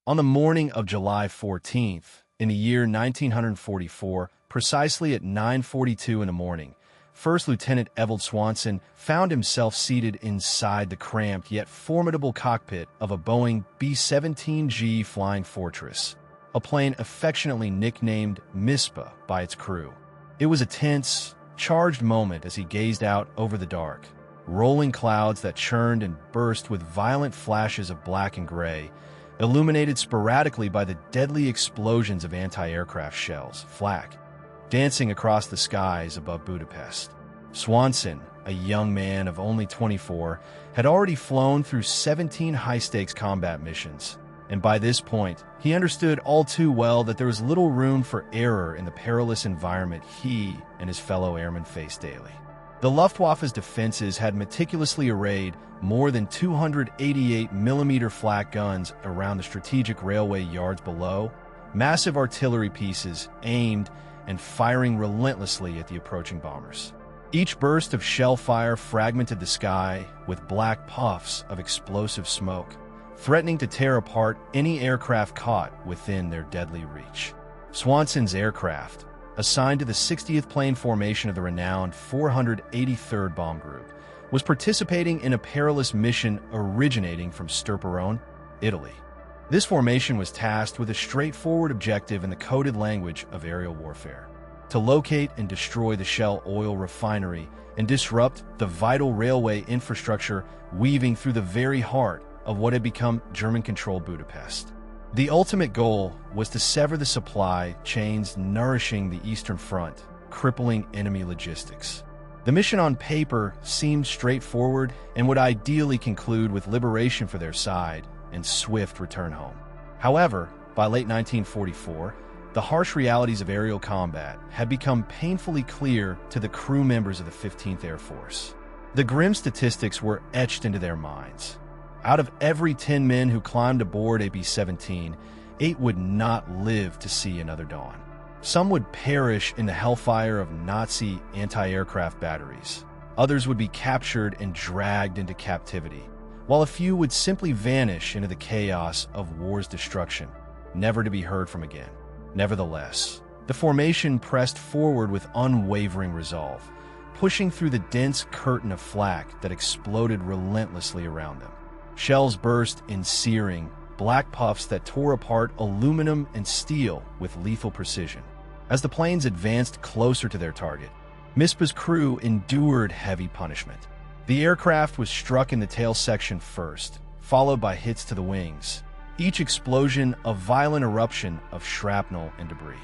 On the morning of July 14th, in the year 1944, precisely at 9:42 in the morning, First Lieutenant Evald Swanson found himself seated inside the cramped yet formidable cockpit of a Boeing B-17G Flying Fortress, a plane affectionately nicknamed Mispa by its crew. It was a tense, charged moment as he gazed out over the dark, rolling clouds that churned and burst with violent flashes of black and gray, illuminated sporadically by the deadly explosions of anti-aircraft shells, flak, dancing across the skies above Budapest. Swanson, a young man of only 24, had already flown through 17 high-stakes combat missions, and by this point, he understood all too well that there was little room for error in the perilous environment he and his fellow airmen faced daily. The Luftwaffe's defenses had meticulously arrayed more than 288mm flak guns around the strategic railway yards below, massive artillery pieces aimed and firing relentlessly at the approaching bombers. Each burst of shell fire fragmented the sky with black puffs of explosive smoke, threatening to tear apart any aircraft caught within their deadly reach. Swanson's aircraft, assigned to the 60th Plane Formation of the renowned 483rd Bomb Group, was participating in a perilous mission originating from Sturparone, Italy. This formation was tasked with a straightforward objective in the coded language of aerial warfare: to locate and destroy the Shell oil refinery and disrupt the vital railway infrastructure weaving through the very heart of what had become German-controlled Budapest. The ultimate goal was to sever the supply chains nourishing the Eastern Front, crippling enemy logistics. The mission on paper seemed straightforward and would ideally conclude with liberation for their side and swift return home. However, by late 1944, the harsh realities of aerial combat had become painfully clear to the crew members of the 15th Air Force. The grim statistics were etched into their minds. Out of every 10 men who climbed aboard a B-17, 8 would not live to see another dawn. Some would perish in the hellfire of Nazi anti-aircraft batteries. Others would be captured and dragged into captivity, while a few would simply vanish into the chaos of war's destruction, never to be heard from again. Nevertheless, the formation pressed forward with unwavering resolve, pushing through the dense curtain of flak that exploded relentlessly around them. Shells burst in searing, black puffs that tore apart aluminum and steel with lethal precision. As the planes advanced closer to their target, Mispa's crew endured heavy punishment. The aircraft was struck in the tail section first, followed by hits to the wings, each explosion a violent eruption of shrapnel and debris.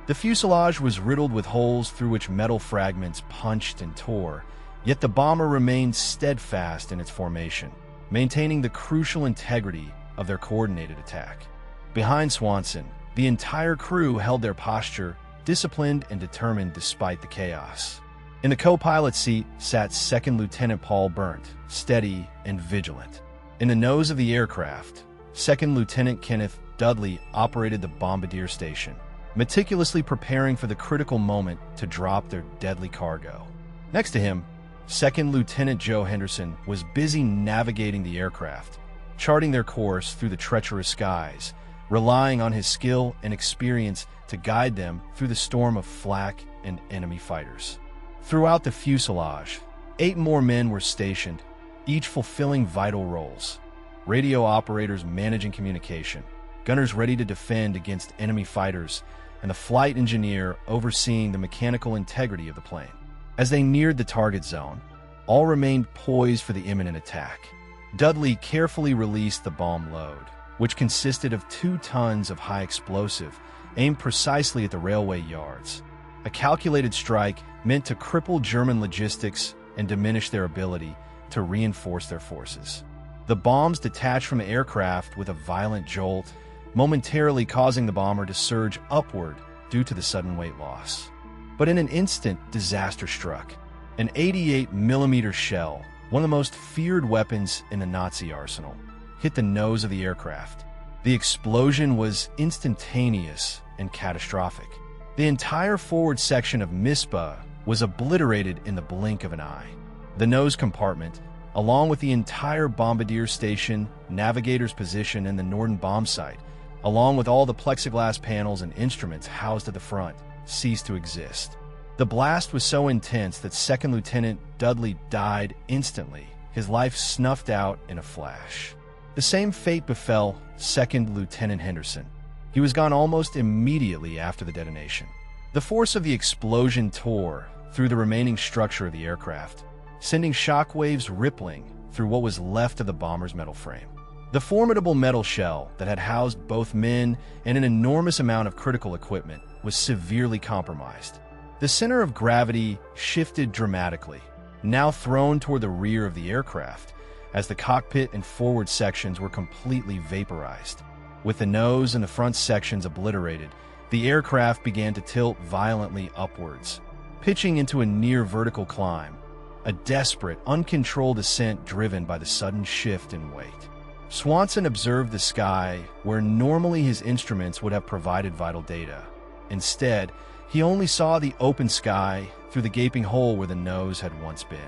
The fuselage was riddled with holes through which metal fragments punched and tore, yet the bomber remained steadfast in its formation, maintaining the crucial integrity of their coordinated attack. Behind Swanson, the entire crew held their posture, disciplined and determined despite the chaos. In the co-pilot seat sat Second Lieutenant Paul Berndt, steady and vigilant. In the nose of the aircraft, Second Lieutenant Kenneth Dudley operated the bombardier station, meticulously preparing for the critical moment to drop their deadly cargo. Next to him, Second Lieutenant Joe Henderson was busy navigating the aircraft, charting their course through the treacherous skies, relying on his skill and experience to guide them through the storm of flak and enemy fighters. Throughout the fuselage, 8 more men were stationed, each fulfilling vital roles: radio operators managing communication, gunners ready to defend against enemy fighters, and the flight engineer overseeing the mechanical integrity of the plane. As they neared the target zone, all remained poised for the imminent attack. Dudley carefully released the bomb load, which consisted of 2 tons of high explosive aimed precisely at the railway yards. A calculated strike meant to cripple German logistics and diminish their ability to reinforce their forces. The bombs detached from the aircraft with a violent jolt, momentarily causing the bomber to surge upward due to the sudden weight loss. But in an instant, disaster struck. An 88mm shell, one of the most feared weapons in the Nazi arsenal, hit the nose of the aircraft. The explosion was instantaneous and catastrophic. The entire forward section of Mispa was obliterated in the blink of an eye. The nose compartment, along with the entire bombardier station, navigator's position, and the Norden bomb site, along with all the plexiglass panels and instruments housed at the front, ceased to exist. The blast was so intense that Second Lieutenant Dudley died instantly, his life snuffed out in a flash. The same fate befell Second Lieutenant Henderson. He was gone almost immediately after the detonation. The force of the explosion tore through the remaining structure of the aircraft, sending shockwaves rippling through what was left of the bomber's metal frame. The formidable metal shell that had housed both men and an enormous amount of critical equipment was severely compromised. The center of gravity shifted dramatically, now thrown toward the rear of the aircraft, as the cockpit and forward sections were completely vaporized. With the nose and the front sections obliterated, the aircraft began to tilt violently upwards, pitching into a near-vertical climb, a desperate, uncontrolled ascent driven by the sudden shift in weight. Swanson observed the sky where normally his instruments would have provided vital data. Instead, he only saw the open sky through the gaping hole where the nose had once been.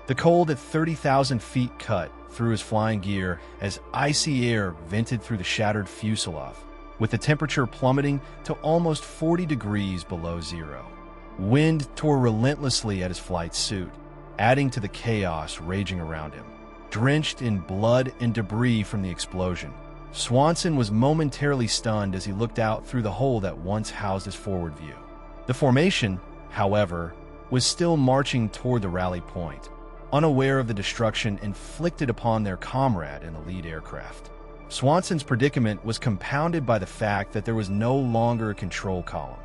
The cold at 30,000 feet cut through his flying gear as icy air vented through the shattered fuselage, with the temperature plummeting to almost 40 degrees below zero. Wind tore relentlessly at his flight suit, adding to the chaos raging around him. Drenched in blood and debris from the explosion, Swanson was momentarily stunned as he looked out through the hole that once housed his forward view. The formation, however, was still marching toward the rally point, unaware of the destruction inflicted upon their comrade in the lead aircraft. Swanson's predicament was compounded by the fact that there was no longer a control column,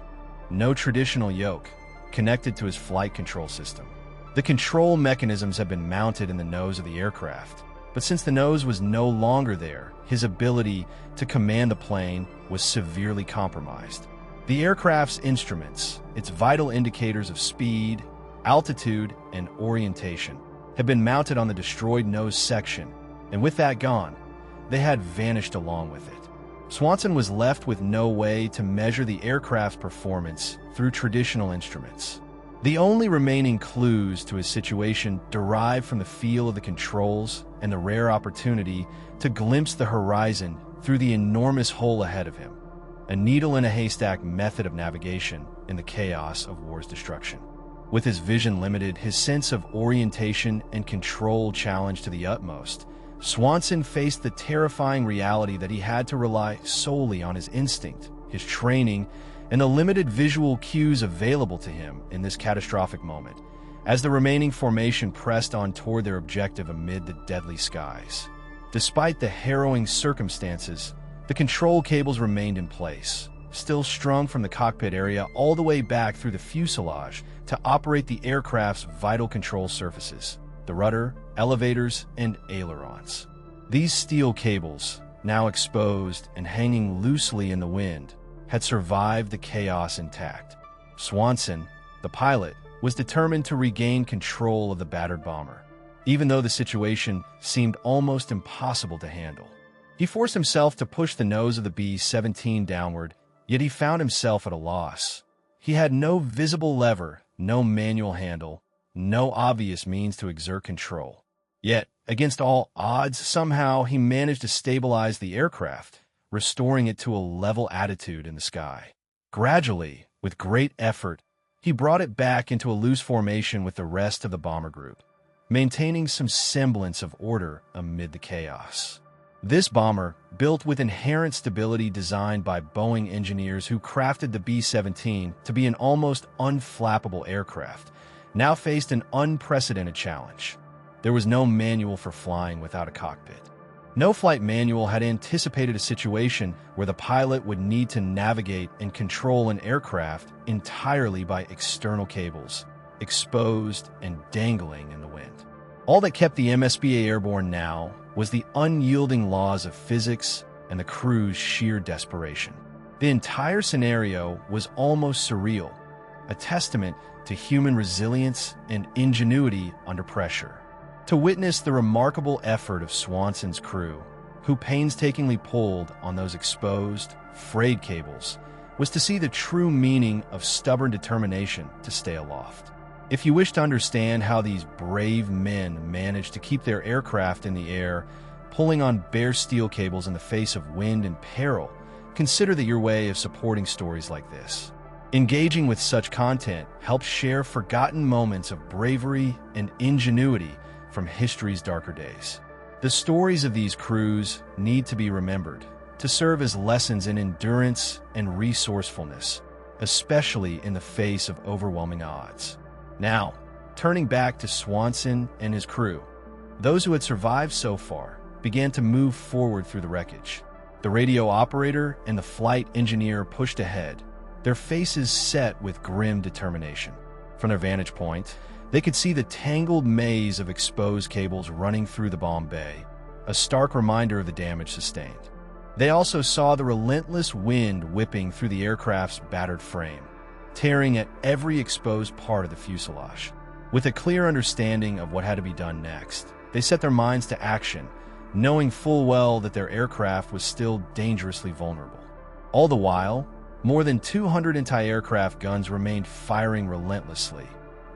no traditional yoke connected to his flight control system. The control mechanisms had been mounted in the nose of the aircraft, but since the nose was no longer there, his ability to command the plane was severely compromised. The aircraft's instruments, its vital indicators of speed, altitude, and orientation, had been mounted on the destroyed nose section, and with that gone, they had vanished along with it. Swanson was left with no way to measure the aircraft's performance through traditional instruments. The only remaining clues to his situation derived from the feel of the controls and the rare opportunity to glimpse the horizon through the enormous hole ahead of him, a needle-in-a-haystack method of navigation in the chaos of war's destruction. With his vision limited, his sense of orientation and control challenged to the utmost, Swanson faced the terrifying reality that he had to rely solely on his instinct, his training, and the limited visual cues available to him in this catastrophic moment, as the remaining formation pressed on toward their objective amid the deadly skies. Despite the harrowing circumstances, the control cables remained in place, still strung from the cockpit area all the way back through the fuselage to operate the aircraft's vital control surfaces, the rudder, elevators, and ailerons. These steel cables, now exposed and hanging loosely in the wind, had survived the chaos intact. Swanson, the pilot, was determined to regain control of the battered bomber, even though the situation seemed almost impossible to handle. He forced himself to push the nose of the B-17 downward, yet he found himself at a loss. He had no visible lever, no manual handle, no obvious means to exert control. Yet, against all odds, somehow he managed to stabilize the aircraft, restoring it to a level attitude in the sky. Gradually, with great effort, he brought it back into a loose formation with the rest of the bomber group, maintaining some semblance of order amid the chaos. This bomber, built with inherent stability designed by Boeing engineers who crafted the B-17 to be an almost unflappable aircraft, now faced an unprecedented challenge. There was no manual for flying without a cockpit. No flight manual had anticipated a situation where the pilot would need to navigate and control an aircraft entirely by external cables, exposed and dangling in the wind. All that kept the MSBA airborne now was the unyielding laws of physics and the crew's sheer desperation. The entire scenario was almost surreal, a testament to human resilience and ingenuity under pressure. To witness the remarkable effort of Swanson's crew, who painstakingly pulled on those exposed, frayed cables, was to see the true meaning of stubborn determination to stay aloft. If you wish to understand how these brave men managed to keep their aircraft in the air, pulling on bare steel cables in the face of wind and peril, consider that your way of supporting stories like this. Engaging with such content helps share forgotten moments of bravery and ingenuity from history's darker days. The stories of these crews need to be remembered to serve as lessons in endurance and resourcefulness, especially in the face of overwhelming odds. Now, turning back to Swanson and his crew, those who had survived so far began to move forward through the wreckage. The radio operator and the flight engineer pushed ahead, their faces set with grim determination. From their vantage point, they could see the tangled maze of exposed cables running through the bomb bay, a stark reminder of the damage sustained. They also saw the relentless wind whipping through the aircraft's battered frame, tearing at every exposed part of the fuselage. With a clear understanding of what had to be done next, they set their minds to action, knowing full well that their aircraft was still dangerously vulnerable. All the while, more than 200 anti-aircraft guns remained firing relentlessly,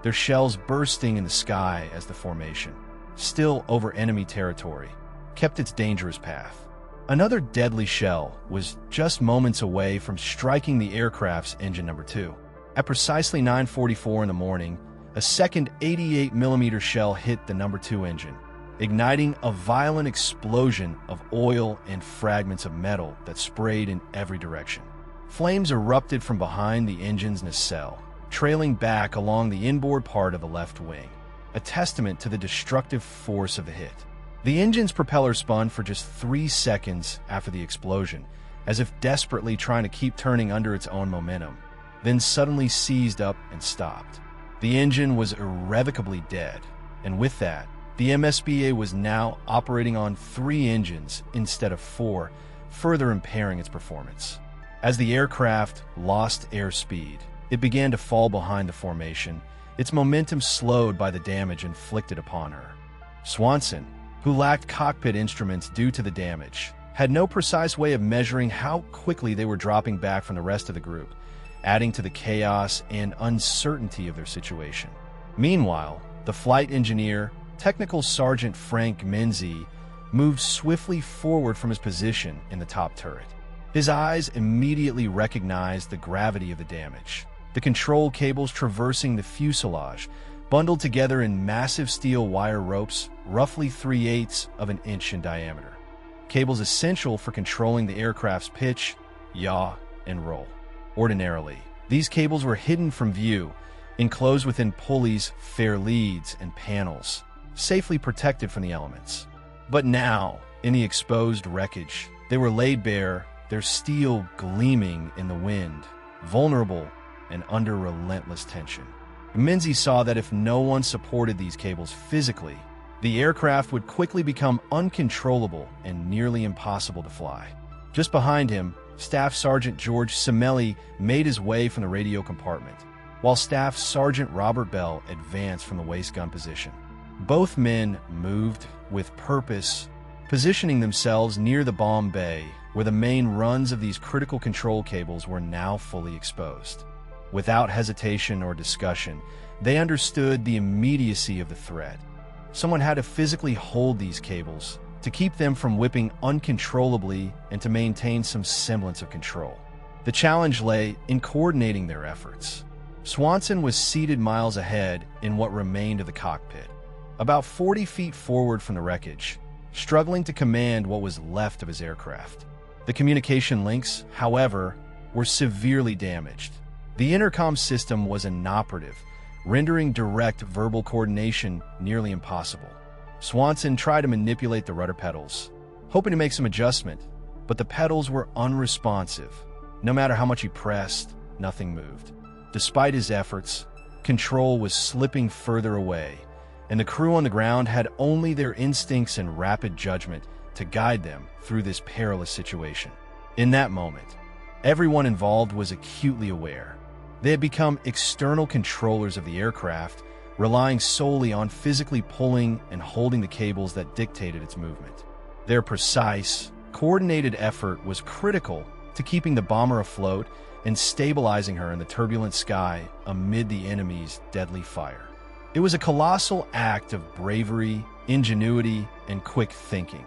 their shells bursting in the sky as the formation, still over enemy territory, kept its dangerous path. Another deadly shell was just moments away from striking the aircraft's engine number 2. At precisely 9:44 in the morning, a second 88mm shell hit the number 2 engine, igniting a violent explosion of oil and fragments of metal that sprayed in every direction. Flames erupted from behind the engine's nacelle, trailing back along the inboard part of the left wing, a testament to the destructive force of the hit. The engine's propeller spun for just 3 seconds after the explosion, as if desperately trying to keep turning under its own momentum, then suddenly seized up and stopped. The engine was irrevocably dead, and with that, the MSBA was now operating on 3 engines instead of 4, further impairing its performance. As the aircraft lost airspeed, it began to fall behind the formation, its momentum slowed by the damage inflicted upon her. Swanson, who lacked cockpit instruments due to the damage, had no precise way of measuring how quickly they were dropping back from the rest of the group, adding to the chaos and uncertainty of their situation. Meanwhile, the flight engineer, Technical Sergeant Frank Menzie, moved swiftly forward from his position in the top turret. His eyes immediately recognized the gravity of the damage. The control cables traversing the fuselage, bundled together in massive steel wire ropes, roughly 3/8 of an inch in diameter. Cables essential for controlling the aircraft's pitch, yaw, and roll. Ordinarily, these cables were hidden from view, enclosed within pulleys, fair leads, and panels, safely protected from the elements. But now, in the exposed wreckage, they were laid bare, their steel gleaming in the wind, vulnerable and under relentless tension. Menzie saw that if no one supported these cables physically, the aircraft would quickly become uncontrollable and nearly impossible to fly. Just behind him, Staff Sergeant George Semelli made his way from the radio compartment, while Staff Sergeant Robert Bell advanced from the waist gun position. Both men moved with purpose, positioning themselves near the bomb bay, where the main runs of these critical control cables were now fully exposed. Without hesitation or discussion, they understood the immediacy of the threat. Someone had to physically hold these cables to keep them from whipping uncontrollably and to maintain some semblance of control. The challenge lay in coordinating their efforts. Swanson was seated miles ahead in what remained of the cockpit, about 40 feet forward from the wreckage, struggling to command what was left of his aircraft. The communication links, however, were severely damaged. The intercom system was inoperative, rendering direct verbal coordination nearly impossible. Swanson tried to manipulate the rudder pedals, hoping to make some adjustment, but the pedals were unresponsive. No matter how much he pressed, nothing moved. Despite his efforts, control was slipping further away, and the crew on the ground had only their instincts and rapid judgment to guide them through this perilous situation. In that moment, everyone involved was acutely aware. They had become external controllers of the aircraft, relying solely on physically pulling and holding the cables that dictated its movement. Their precise, coordinated effort was critical to keeping the bomber afloat and stabilizing her in the turbulent sky amid the enemy's deadly fire. It was a colossal act of bravery, ingenuity, and quick thinking,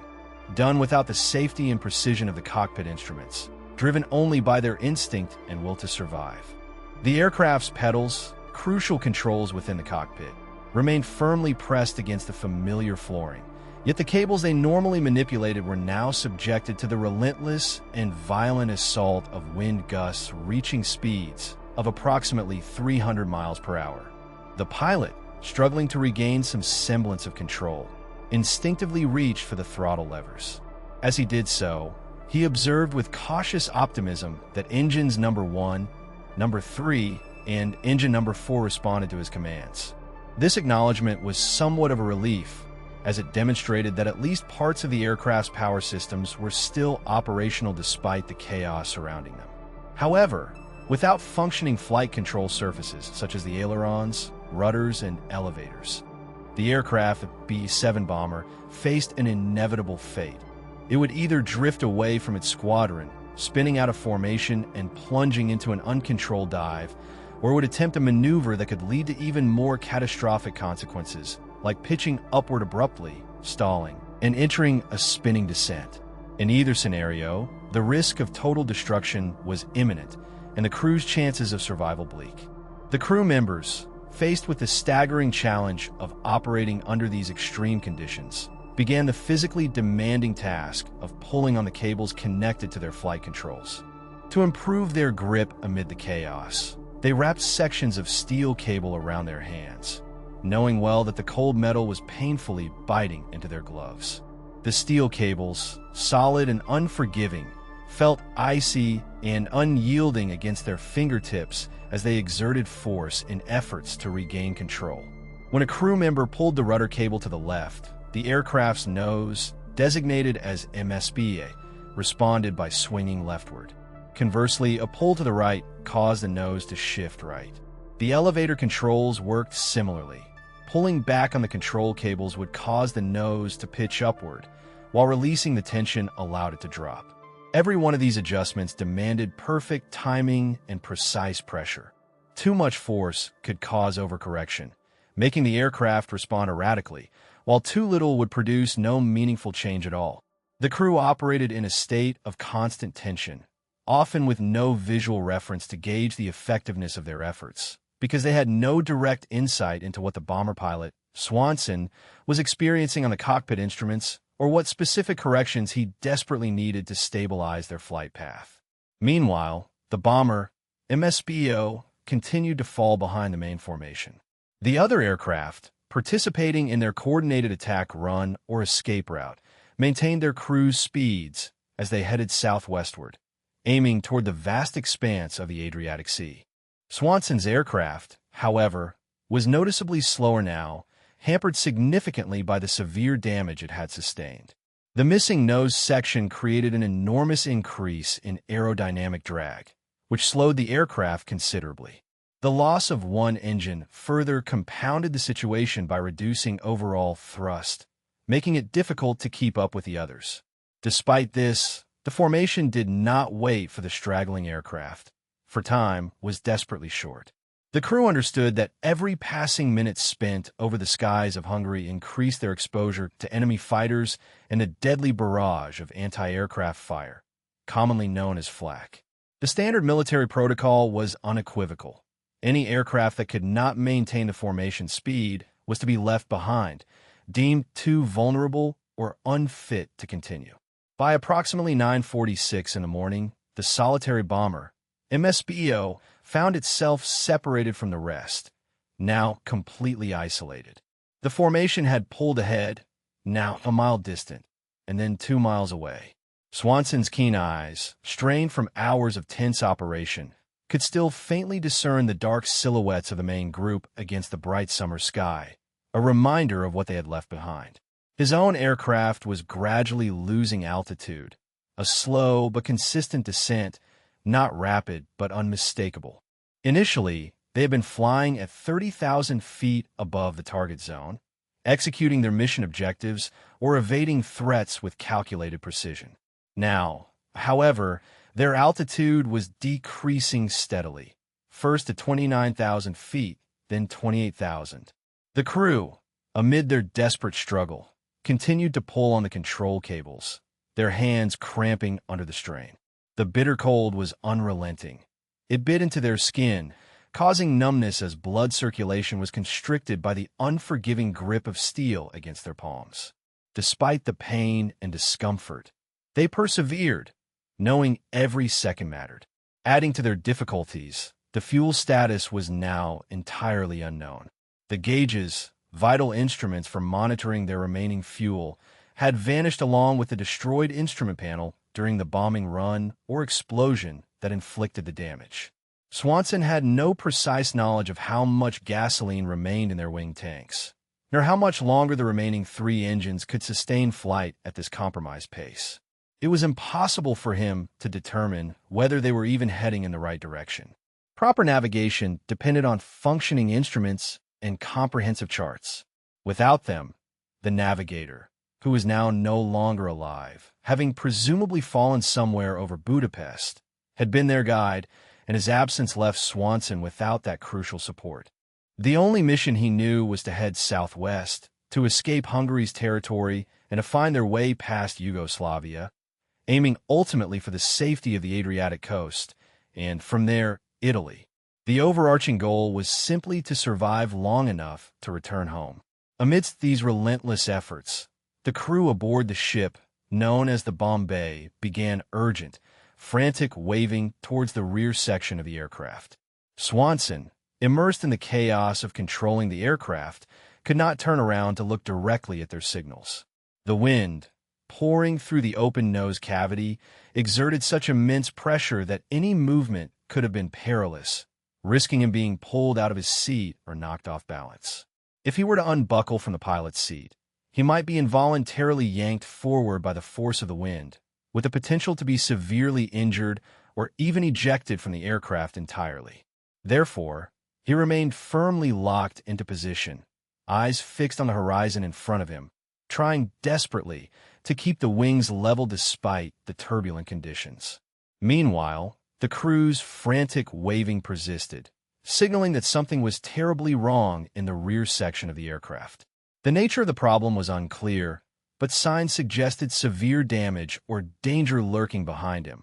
done without the safety and precision of the cockpit instruments. driven only by their instinct and will to survive. The aircraft's pedals, crucial controls within the cockpit, remained firmly pressed against the familiar flooring, yet the cables they normally manipulated were now subjected to the relentless and violent assault of wind gusts reaching speeds of approximately 300 miles per hour. The pilot, struggling to regain some semblance of control, instinctively reached for the throttle levers. As he did so, he observed with cautious optimism that engines number 1, number 3, and engine number 4 responded to his commands. This acknowledgement was somewhat of a relief, as it demonstrated that at least parts of the aircraft's power systems were still operational despite the chaos surrounding them. However, without functioning flight control surfaces such as the ailerons, rudders, and elevators, the aircraft, the B-17 bomber, faced an inevitable fate. It would either drift away from its squadron, spinning out of formation and plunging into an uncontrolled dive, or would attempt a maneuver that could lead to even more catastrophic consequences, like pitching upward abruptly, stalling, and entering a spinning descent. In either scenario, the risk of total destruction was imminent, and the crew's chances of survival bleak. The crew members, faced with the staggering challenge of operating under these extreme conditions, began the physically demanding task of pulling on the cables connected to their flight controls. To improve their grip amid the chaos, they wrapped sections of steel cable around their hands, knowing well that the cold metal was painfully biting into their gloves. The steel cables, solid and unforgiving, felt icy and unyielding against their fingertips as they exerted force in efforts to regain control. When a crew member pulled the rudder cable to the left, the aircraft's nose, designated as MSBA, responded by swinging leftward. Conversely, a pull to the right caused the nose to shift right. The elevator controls worked similarly. Pulling back on the control cables would cause the nose to pitch upward, while releasing the tension allowed it to drop. Every one of these adjustments demanded perfect timing and precise pressure. Too much force could cause overcorrection, making the aircraft respond erratically, while too little would produce no meaningful change at all. The crew operated in a state of constant tension, often with no visual reference to gauge the effectiveness of their efforts, because they had no direct insight into what the bomber pilot, Swanson, was experiencing on the cockpit instruments or what specific corrections he desperately needed to stabilize their flight path. Meanwhile, the bomber, MSBO, continued to fall behind the main formation. The other aircraft, participating in their coordinated attack run or escape route, maintained their cruise speeds as they headed southwestward, aiming toward the vast expanse of the Adriatic Sea. Swanson's aircraft, however, was noticeably slower now, hampered significantly by the severe damage it had sustained. The missing nose section created an enormous increase in aerodynamic drag, which slowed the aircraft considerably. The loss of one engine further compounded the situation by reducing overall thrust, making it difficult to keep up with the others. Despite this, the formation did not wait for the straggling aircraft, for time was desperately short. The crew understood that every passing minute spent over the skies of Hungary increased their exposure to enemy fighters and a deadly barrage of anti-aircraft fire, commonly known as flak. The standard military protocol was unequivocal. Any aircraft that could not maintain the formation speed was to be left behind, deemed too vulnerable or unfit to continue. By approximately 9:46 in the morning, the solitary bomber, MSBO, found itself separated from the rest, now completely isolated. The formation had pulled ahead, now a mile distant, and then 2 miles away. Swanson's keen eyes, strained from hours of tense operation, could still faintly discern the dark silhouettes of the main group against the bright summer sky, a reminder of what they had left behind. His own aircraft was gradually losing altitude, a slow but consistent descent, not rapid but unmistakable. Initially, they had been flying at 30,000 feet above the target zone, executing their mission objectives or evading threats with calculated precision. Now, however, their altitude was decreasing steadily, first to 29,000 feet, then 28,000. The crew, amid their desperate struggle, continued to pull on the control cables, their hands cramping under the strain. The bitter cold was unrelenting. It bit into their skin, causing numbness as blood circulation was constricted by the unforgiving grip of steel against their palms. Despite the pain and discomfort, they persevered, knowing every second mattered. Adding to their difficulties, the fuel status was now entirely unknown. The gauges, vital instruments for monitoring their remaining fuel, had vanished along with the destroyed instrument panel during the bombing run or explosion that inflicted the damage. Swanson had no precise knowledge of how much gasoline remained in their wing tanks, nor how much longer the remaining 3 engines could sustain flight at this compromised pace. It was impossible for him to determine whether they were even heading in the right direction. Proper navigation depended on functioning instruments and comprehensive charts. Without them, the navigator, who was now no longer alive, having presumably fallen somewhere over Budapest, had been their guide, and his absence left Swanson without that crucial support. The only mission he knew was to head southwest, to escape Hungary's territory and to find their way past Yugoslavia, aiming ultimately for the safety of the Adriatic coast, and from there, Italy. The overarching goal was simply to survive long enough to return home. Amidst these relentless efforts, the crew aboard the ship, known as the Bombay, began urgent, frantic waving towards the rear section of the aircraft. Swanson, immersed in the chaos of controlling the aircraft, could not turn around to look directly at their signals. The wind, pouring through the open nose cavity, exerted such immense pressure that any movement could have been perilous, risking him being pulled out of his seat or knocked off balance. If he were to unbuckle from the pilot's seat, he might be involuntarily yanked forward by the force of the wind, with the potential to be severely injured or even ejected from the aircraft entirely. Therefore, he remained firmly locked into position, eyes fixed on the horizon in front of him, trying desperately to keep the wings level despite the turbulent conditions. Meanwhile, the crew's frantic waving persisted, signaling that something was terribly wrong in the rear section of the aircraft. The nature of the problem was unclear, but signs suggested severe damage or danger lurking behind him,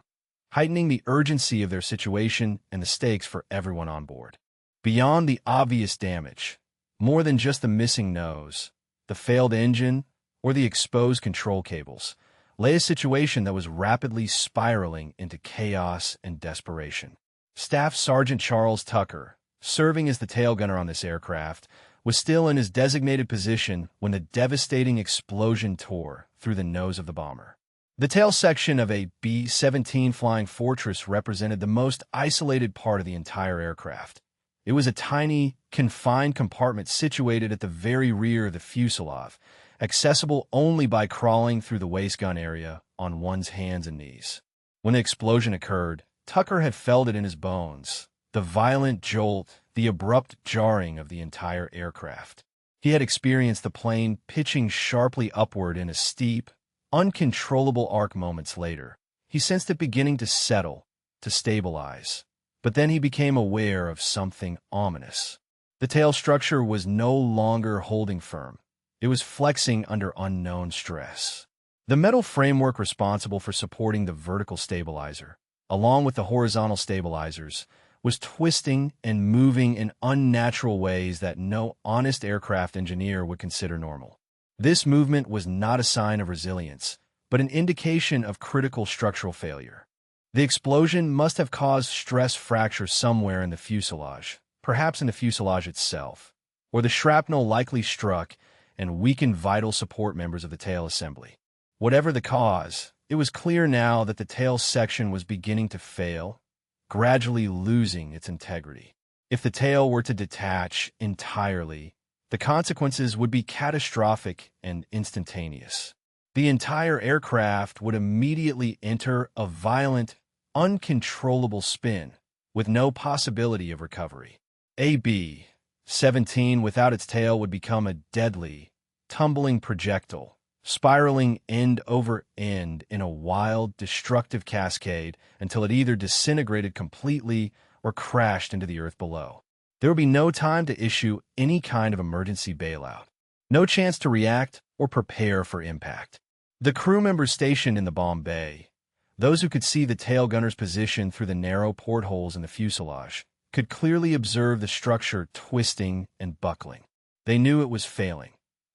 heightening the urgency of their situation and the stakes for everyone on board. Beyond the obvious damage, more than just the missing nose, the failed engine, or the exposed control cables, lay a situation that was rapidly spiraling into chaos and desperation. Staff Sergeant Charles Tucker, serving as the tail gunner on this aircraft, was still in his designated position when the devastating explosion tore through the nose of the bomber. The tail section of a B-17 Flying Fortress represented the most isolated part of the entire aircraft. It was a tiny, confined compartment situated at the very rear of the fuselage, accessible only by crawling through the waist gun area on one's hands and knees. When the explosion occurred, Tucker had felt it in his bones, the violent jolt, the abrupt jarring of the entire aircraft. He had experienced the plane pitching sharply upward in a steep, uncontrollable arc moments later. He sensed it beginning to settle, to stabilize. But then he became aware of something ominous. The tail structure was no longer holding firm. It was flexing under unknown stress. The metal framework responsible for supporting the vertical stabilizer, along with the horizontal stabilizers, was twisting and moving in unnatural ways that no honest aircraft engineer would consider normal. This movement was not a sign of resilience, but an indication of critical structural failure. The explosion must have caused stress fracture somewhere in the fuselage, perhaps in the fuselage itself, or the shrapnel likely struck and weakened vital support members of the tail assembly. Whatever the cause, it was clear now that the tail section was beginning to fail, gradually losing its integrity. If the tail were to detach entirely, the consequences would be catastrophic and instantaneous. The entire aircraft would immediately enter a violent, uncontrollable spin, with no possibility of recovery. A B-17 without its tail would become a deadly, tumbling projectile, spiraling end over end in a wild, destructive cascade until it either disintegrated completely or crashed into the earth below. There would be no time to issue any kind of emergency bailout, no chance to react or prepare for impact. The crew members stationed in the Bombay, Those who could see the tail gunner's position through the narrow portholes in the fuselage could clearly observe the structure twisting and buckling. They knew it was failing,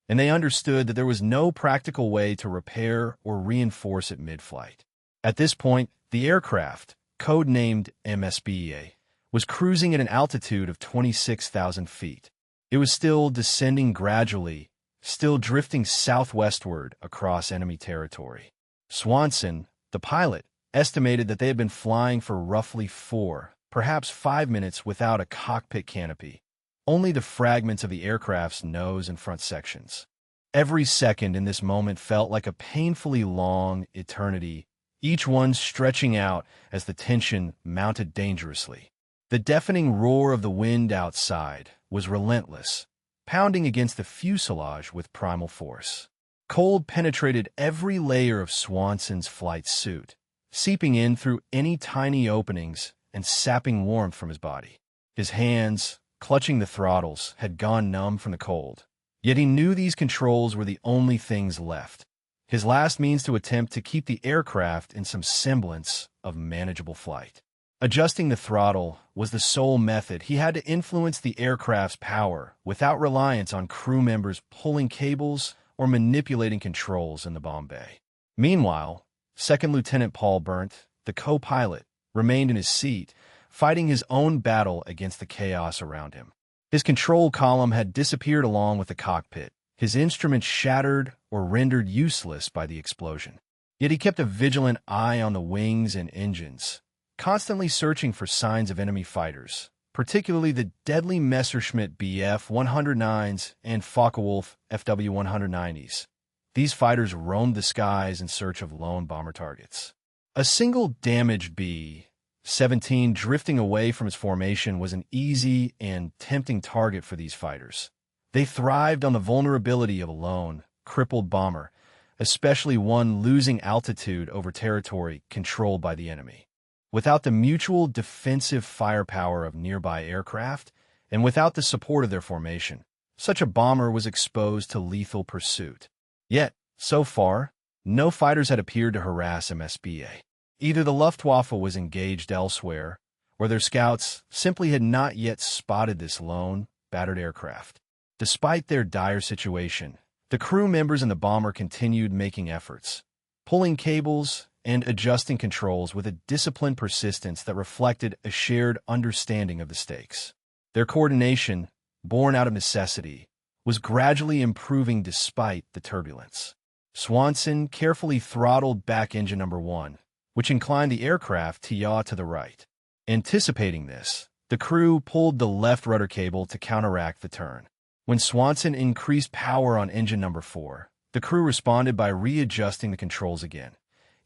and they understood that there was no practical way to repair or reinforce it mid-flight. At this point, the aircraft, codenamed MSBEA, was cruising at an altitude of 26,000 feet. It was still descending gradually, still drifting southwestward across enemy territory. Swanson, the pilot, estimated that they had been flying for roughly 4, perhaps 5 minutes without a cockpit canopy, only the fragments of the aircraft's nose and front sections. Every second in this moment felt like a painfully long eternity, each one stretching out as the tension mounted dangerously. The deafening roar of the wind outside was relentless, pounding against the fuselage with primal force. Cold penetrated every layer of Swanson's flight suit, seeping in through any tiny openings and sapping warmth from his body. His hands, clutching the throttles, had gone numb from the cold. Yet he knew these controls were the only things left, his last means to attempt to keep the aircraft in some semblance of manageable flight. Adjusting the throttle was the sole method. He had to influence the aircraft's power without reliance on crew members pulling cables or manipulating controls in the bomb bay. Meanwhile, Second Lieutenant Paul Berndt, the co-pilot, remained in his seat, fighting his own battle against the chaos around him. His control column had disappeared along with the cockpit, his instruments shattered or rendered useless by the explosion. Yet he kept a vigilant eye on the wings and engines, constantly searching for signs of enemy fighters, particularly the deadly Messerschmitt Bf-109s and Focke-Wulf FW-190s. These fighters roamed the skies in search of lone bomber targets. A single damaged B-17 drifting away from its formation was an easy and tempting target for these fighters. They thrived on the vulnerability of a lone, crippled bomber, especially one losing altitude over territory controlled by the enemy. Without the mutual defensive firepower of nearby aircraft, and without the support of their formation, such a bomber was exposed to lethal pursuit. Yet, so far, no fighters had appeared to harass MSBA. Either the Luftwaffe was engaged elsewhere, or their scouts simply had not yet spotted this lone, battered aircraft. Despite their dire situation, the crew members in the bomber continued making efforts, pulling cables and adjusting controls with a disciplined persistence that reflected a shared understanding of the stakes. Their coordination, born out of necessity, was gradually improving despite the turbulence. Swanson carefully throttled back engine number 1, which inclined the aircraft to yaw to the right. Anticipating this, the crew pulled the left rudder cable to counteract the turn. When Swanson increased power on engine number 4, the crew responded by readjusting the controls again,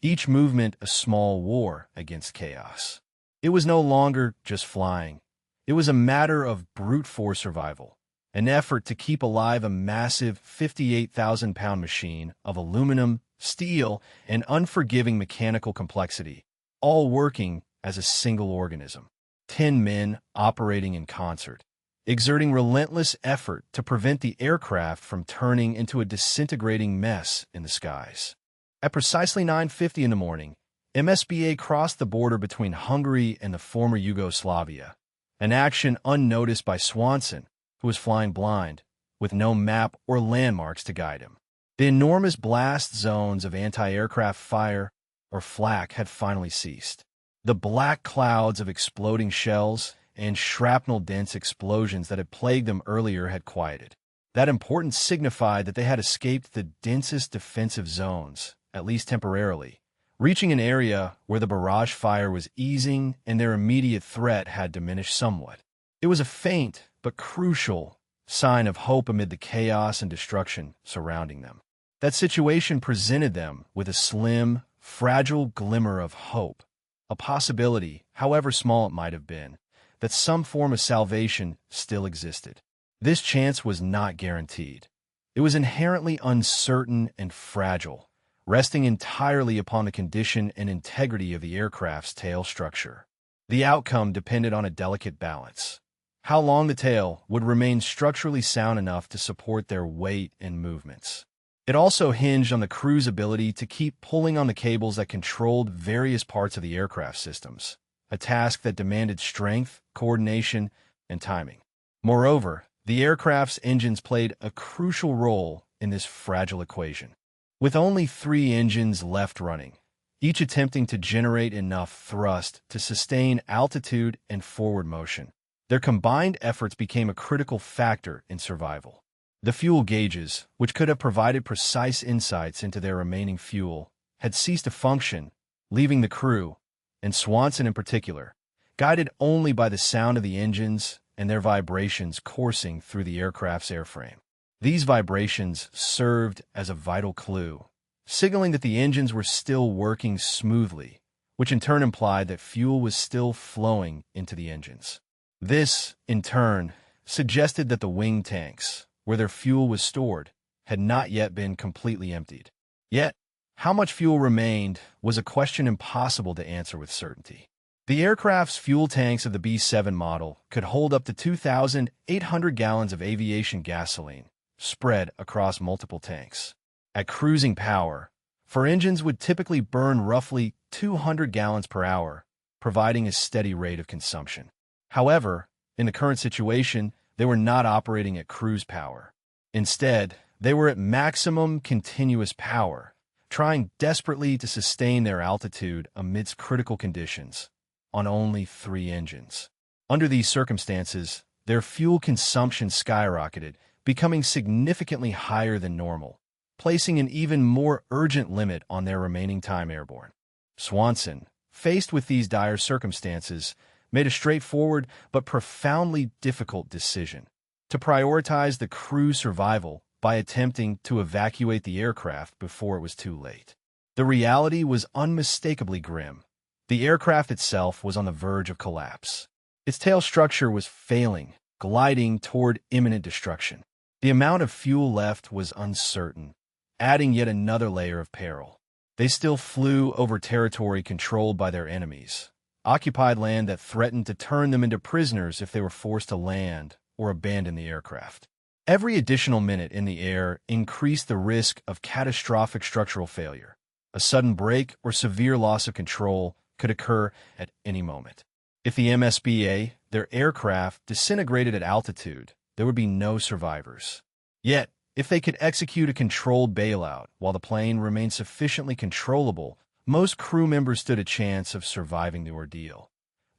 each movement a small war against chaos. It was no longer just flying. It was a matter of brute force survival, an effort to keep alive a massive 58,000-pound machine of aluminum, steel, and unforgiving mechanical complexity, all working as a single organism. 10 men operating in concert, exerting relentless effort to prevent the aircraft from turning into a disintegrating mess in the skies. At precisely 9:50 in the morning, MSBA crossed the border between Hungary and the former Yugoslavia, an action unnoticed by Swanson, who was flying blind, with no map or landmarks to guide him. The enormous blast zones of anti-aircraft fire, or flak, had finally ceased. The black clouds of exploding shells and shrapnel-dense explosions that had plagued them earlier had quieted. That importance signified that they had escaped the densest defensive zones, at least temporarily, reaching an area where the barrage fire was easing and their immediate threat had diminished somewhat. It was a faint but crucial sign of hope amid the chaos and destruction surrounding them. That situation presented them with a slim, fragile glimmer of hope, a possibility, however small it might have been, that some form of salvation still existed. This chance was not guaranteed. It was inherently uncertain and fragile, resting entirely upon the condition and integrity of the aircraft's tail structure. The outcome depended on a delicate balance. How long the tail would remain structurally sound enough to support their weight and movements. It also hinged on the crew's ability to keep pulling on the cables that controlled various parts of the aircraft systems, a task that demanded strength, coordination, and timing. Moreover, the aircraft's engines played a crucial role in this fragile equation. With only 3 engines left running, each attempting to generate enough thrust to sustain altitude and forward motion, their combined efforts became a critical factor in survival. The fuel gauges, which could have provided precise insights into their remaining fuel, had ceased to function, leaving the crew, and Swanson in particular, guided only by the sound of the engines and their vibrations coursing through the aircraft's airframe. These vibrations served as a vital clue, signaling that the engines were still working smoothly, which in turn implied that fuel was still flowing into the engines. This, in turn, suggested that the wing tanks, where their fuel was stored, had not yet been completely emptied. Yet, how much fuel remained was a question impossible to answer with certainty. The aircraft's fuel tanks of the B-7 model could hold up to 2,800 gallons of aviation gasoline, spread across multiple tanks. At cruising power, four engines would typically burn roughly 200 gallons per hour, providing a steady rate of consumption. However, in the current situation, they were not operating at cruise power. Instead, they were at maximum continuous power, trying desperately to sustain their altitude amidst critical conditions, on only 3 engines. Under these circumstances, their fuel consumption skyrocketed, becoming significantly higher than normal, placing an even more urgent limit on their remaining time airborne. Swanson, faced with these dire circumstances, made a straightforward but profoundly difficult decision: to prioritize the crew's survival by attempting to evacuate the aircraft before it was too late. The reality was unmistakably grim. The aircraft itself was on the verge of collapse. Its tail structure was failing, gliding toward imminent destruction. The amount of fuel left was uncertain, adding yet another layer of peril. They still flew over territory controlled by their enemies, occupied land that threatened to turn them into prisoners if they were forced to land or abandon the aircraft. Every additional minute in the air increased the risk of catastrophic structural failure. A sudden break or severe loss of control could occur at any moment. If the MSBA, their aircraft, disintegrated at altitude, there would be no survivors. Yet, if they could execute a controlled bailout while the plane remained sufficiently controllable, most crew members stood a chance of surviving the ordeal,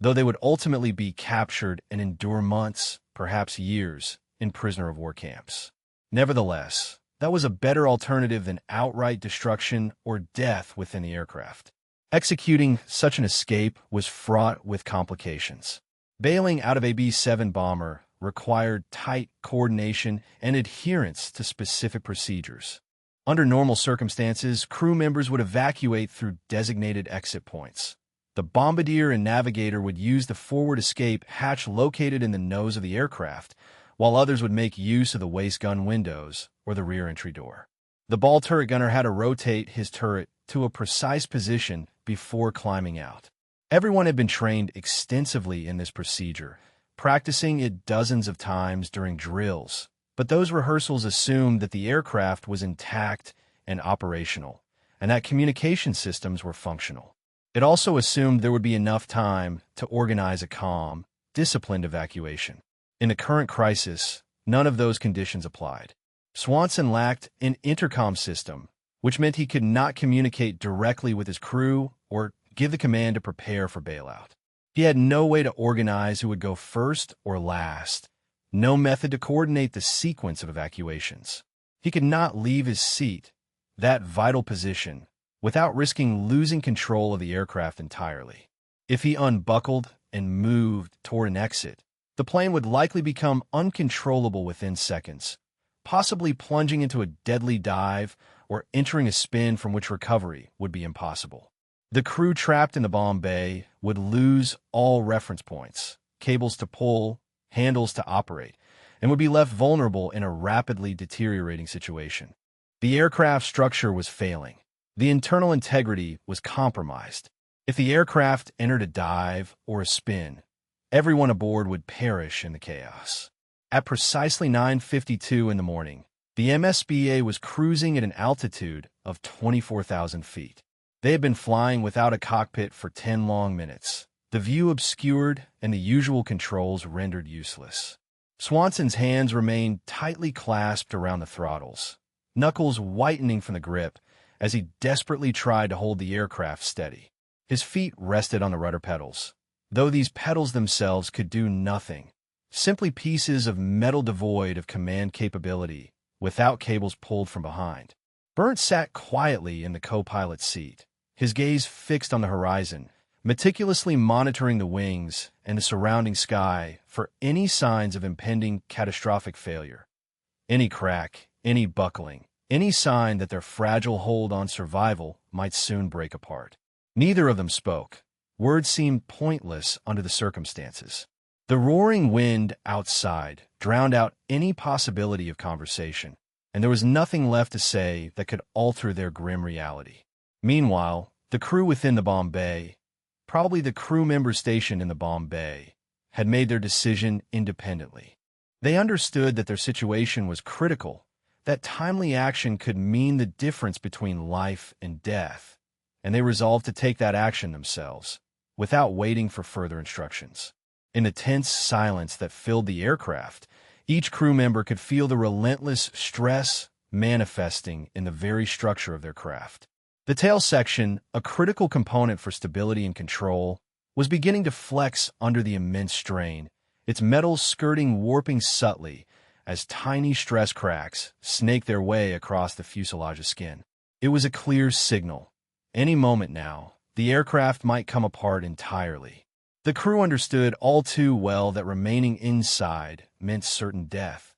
though they would ultimately be captured and endure months, perhaps years, in prisoner-of-war camps. Nevertheless, that was a better alternative than outright destruction or death within the aircraft. Executing such an escape was fraught with complications. Bailing out of a B-7 bomber required tight coordination and adherence to specific procedures. Under normal circumstances, crew members would evacuate through designated exit points. The bombardier and navigator would use the forward escape hatch located in the nose of the aircraft, while others would make use of the waist gun windows or the rear entry door. The ball turret gunner had to rotate his turret to a precise position before climbing out. Everyone had been trained extensively in this procedure, practicing it dozens of times during drills, but those rehearsals assumed that the aircraft was intact and operational, and that communication systems were functional. It also assumed there would be enough time to organize a calm, disciplined evacuation. In the current crisis, none of those conditions applied. Swanson lacked an intercom system, which meant he could not communicate directly with his crew or give the command to prepare for bailout. He had no way to organize who would go first or last, no method to coordinate the sequence of evacuations. He could not leave his seat, that vital position, without risking losing control of the aircraft entirely. If he unbuckled and moved toward an exit, the plane would likely become uncontrollable within seconds, possibly plunging into a deadly dive or entering a spin from which recovery would be impossible. The crew trapped in the bomb bay would lose all reference points, cables to pull, handles to operate, and would be left vulnerable in a rapidly deteriorating situation. The aircraft structure was failing. The internal integrity was compromised. If the aircraft entered a dive or a spin, everyone aboard would perish in the chaos. At precisely 9:52 in the morning, The MSBA was cruising at an altitude of 24,000 feet. They had been flying without a cockpit for 10 long minutes, the view obscured and the usual controls rendered useless. Swanson's hands remained tightly clasped around the throttles, knuckles whitening from the grip as he desperately tried to hold the aircraft steady. His feet rested on the rudder pedals, though these pedals themselves could do nothing, simply pieces of metal devoid of command capability, without cables pulled from behind. Burnt sat quietly in the co-pilot's seat, his gaze fixed on the horizon, meticulously monitoring the wings and the surrounding sky for any signs of impending catastrophic failure. Any crack, any buckling, any sign that their fragile hold on survival might soon break apart. Neither of them spoke. Words seemed pointless under the circumstances. The roaring wind outside drowned out any possibility of conversation, and there was nothing left to say that could alter their grim reality. Meanwhile, the crew within the bomb bay, probably the crew members stationed in the bomb bay, had made their decision independently. They understood that their situation was critical, that timely action could mean the difference between life and death, and they resolved to take that action themselves, without waiting for further instructions. In the tense silence that filled the aircraft, each crew member could feel the relentless stress manifesting in the very structure of their craft. The tail section, a critical component for stability and control, was beginning to flex under the immense strain, its metal skirting warping subtly as tiny stress cracks snaked their way across the fuselage's skin. It was a clear signal. Any moment now, the aircraft might come apart entirely. The crew understood all too well that remaining inside meant certain death.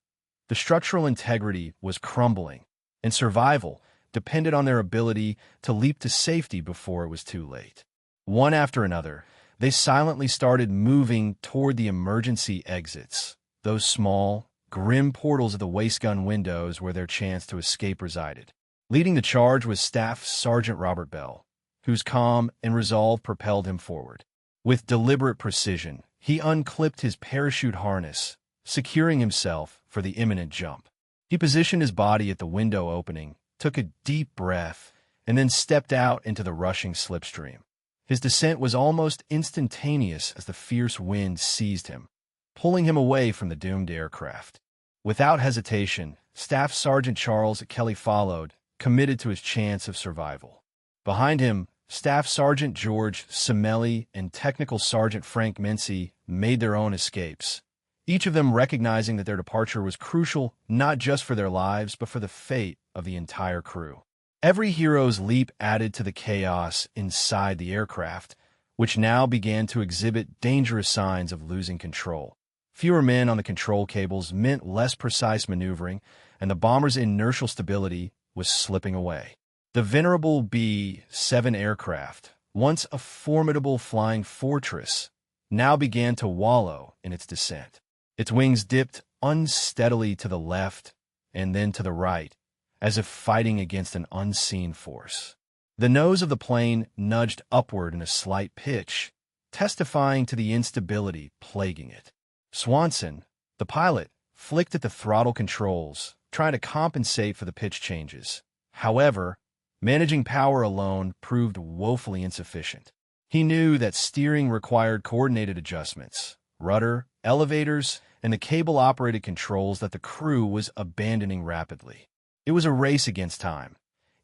The structural integrity was crumbling, and survival depended on their ability to leap to safety before it was too late. One after another, they silently started moving toward the emergency exits, those small, grim portals of the waist gun windows where their chance to escape resided. Leading the charge was Staff Sergeant Robert Bell, whose calm and resolve propelled him forward. With deliberate precision, he unclipped his parachute harness, securing himself for the imminent jump. He positioned his body at the window opening, took a deep breath, and then stepped out into the rushing slipstream. His descent was almost instantaneous as the fierce wind seized him, pulling him away from the doomed aircraft. Without hesitation, Staff Sergeant Charles Kelly followed, committed to his chance of survival. Behind him, Staff Sergeant George Semelli and Technical Sergeant Frank Mincy made their own escapes, each of them recognizing that their departure was crucial not just for their lives but for the fate of the entire crew. Every hero's leap added to the chaos inside the aircraft, which now began to exhibit dangerous signs of losing control. Fewer men on the control cables meant less precise maneuvering, and the bomber's inertial stability was slipping away. The venerable B-7 aircraft, once a formidable flying fortress, now began to wallow in its descent. Its wings dipped unsteadily to the left and then to the right, as if fighting against an unseen force. The nose of the plane nudged upward in a slight pitch, testifying to the instability plaguing it. Swanson, the pilot, flicked at the throttle controls, trying to compensate for the pitch changes. However, managing power alone proved woefully insufficient. He knew that steering required coordinated adjustments, rudder, elevators, and the cable-operated controls that the crew was abandoning rapidly. It was a race against time.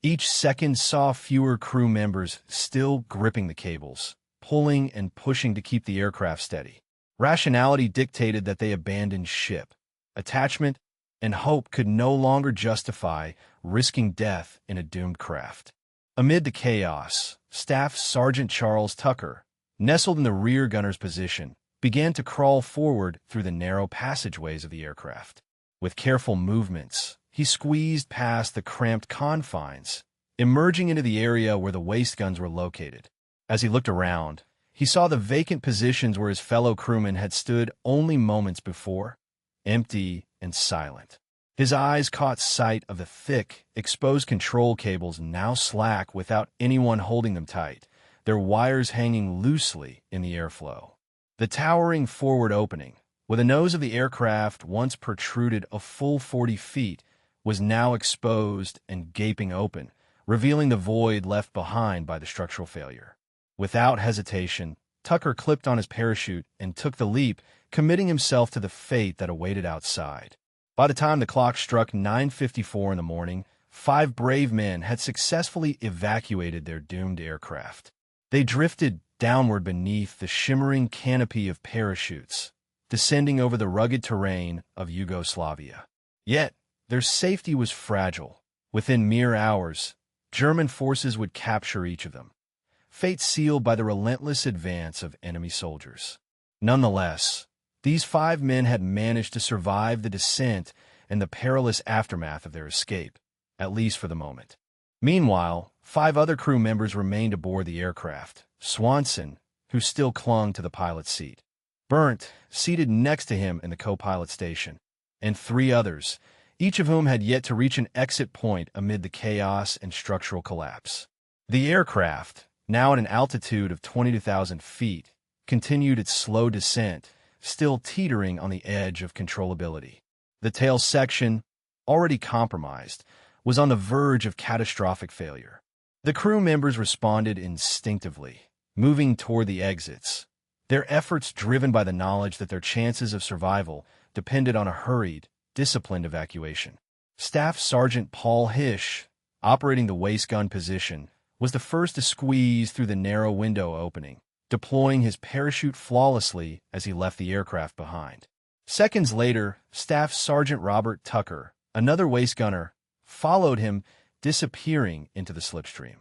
Each second saw fewer crew members still gripping the cables, pulling and pushing to keep the aircraft steady. Rationality dictated that they abandon ship. Attachment and hope could no longer justify risking death in a doomed craft. Amid the chaos, Staff Sergeant Charles Tucker, nestled in the rear gunner's position, began to crawl forward through the narrow passageways of the aircraft. With careful movements, he squeezed past the cramped confines, emerging into the area where the waist guns were located. As he looked around, he saw the vacant positions where his fellow crewmen had stood only moments before, empty and silent. His eyes caught sight of the thick, exposed control cables now slack without anyone holding them tight, their wires hanging loosely in the airflow. The towering forward opening, where the nose of the aircraft once protruded a full 40 feet, was now exposed and gaping open, revealing the void left behind by the structural failure. Without hesitation, Tucker clipped on his parachute and took the leap, committing himself to the fate that awaited outside. By the time the clock struck 9:54 in the morning, 5 brave men had successfully evacuated their doomed aircraft. They drifted downward beneath the shimmering canopy of parachutes, descending over the rugged terrain of Yugoslavia. Yet, their safety was fragile. Within mere hours, German forces would capture each of them, fate sealed by the relentless advance of enemy soldiers. Nonetheless, these 5 men had managed to survive the descent and the perilous aftermath of their escape, at least for the moment. Meanwhile, 5 other crew members remained aboard the aircraft. Swanson, who still clung to the pilot's seat, Burnt, seated next to him in the co-pilot station, and 3 others, each of whom had yet to reach an exit point amid the chaos and structural collapse. The aircraft, now at an altitude of 22,000 feet, continued its slow descent, still teetering on the edge of controllability. The tail section, already compromised, was on the verge of catastrophic failure. The crew members responded instinctively, moving toward the exits, their efforts driven by the knowledge that their chances of survival depended on a hurried, disciplined evacuation. Staff Sergeant Paul Hish, operating the waist gun position, was the first to squeeze through the narrow window opening, deploying his parachute flawlessly as he left the aircraft behind. Seconds later, Staff Sergeant Robert Tucker, another waist gunner, followed him, disappearing into the slipstream.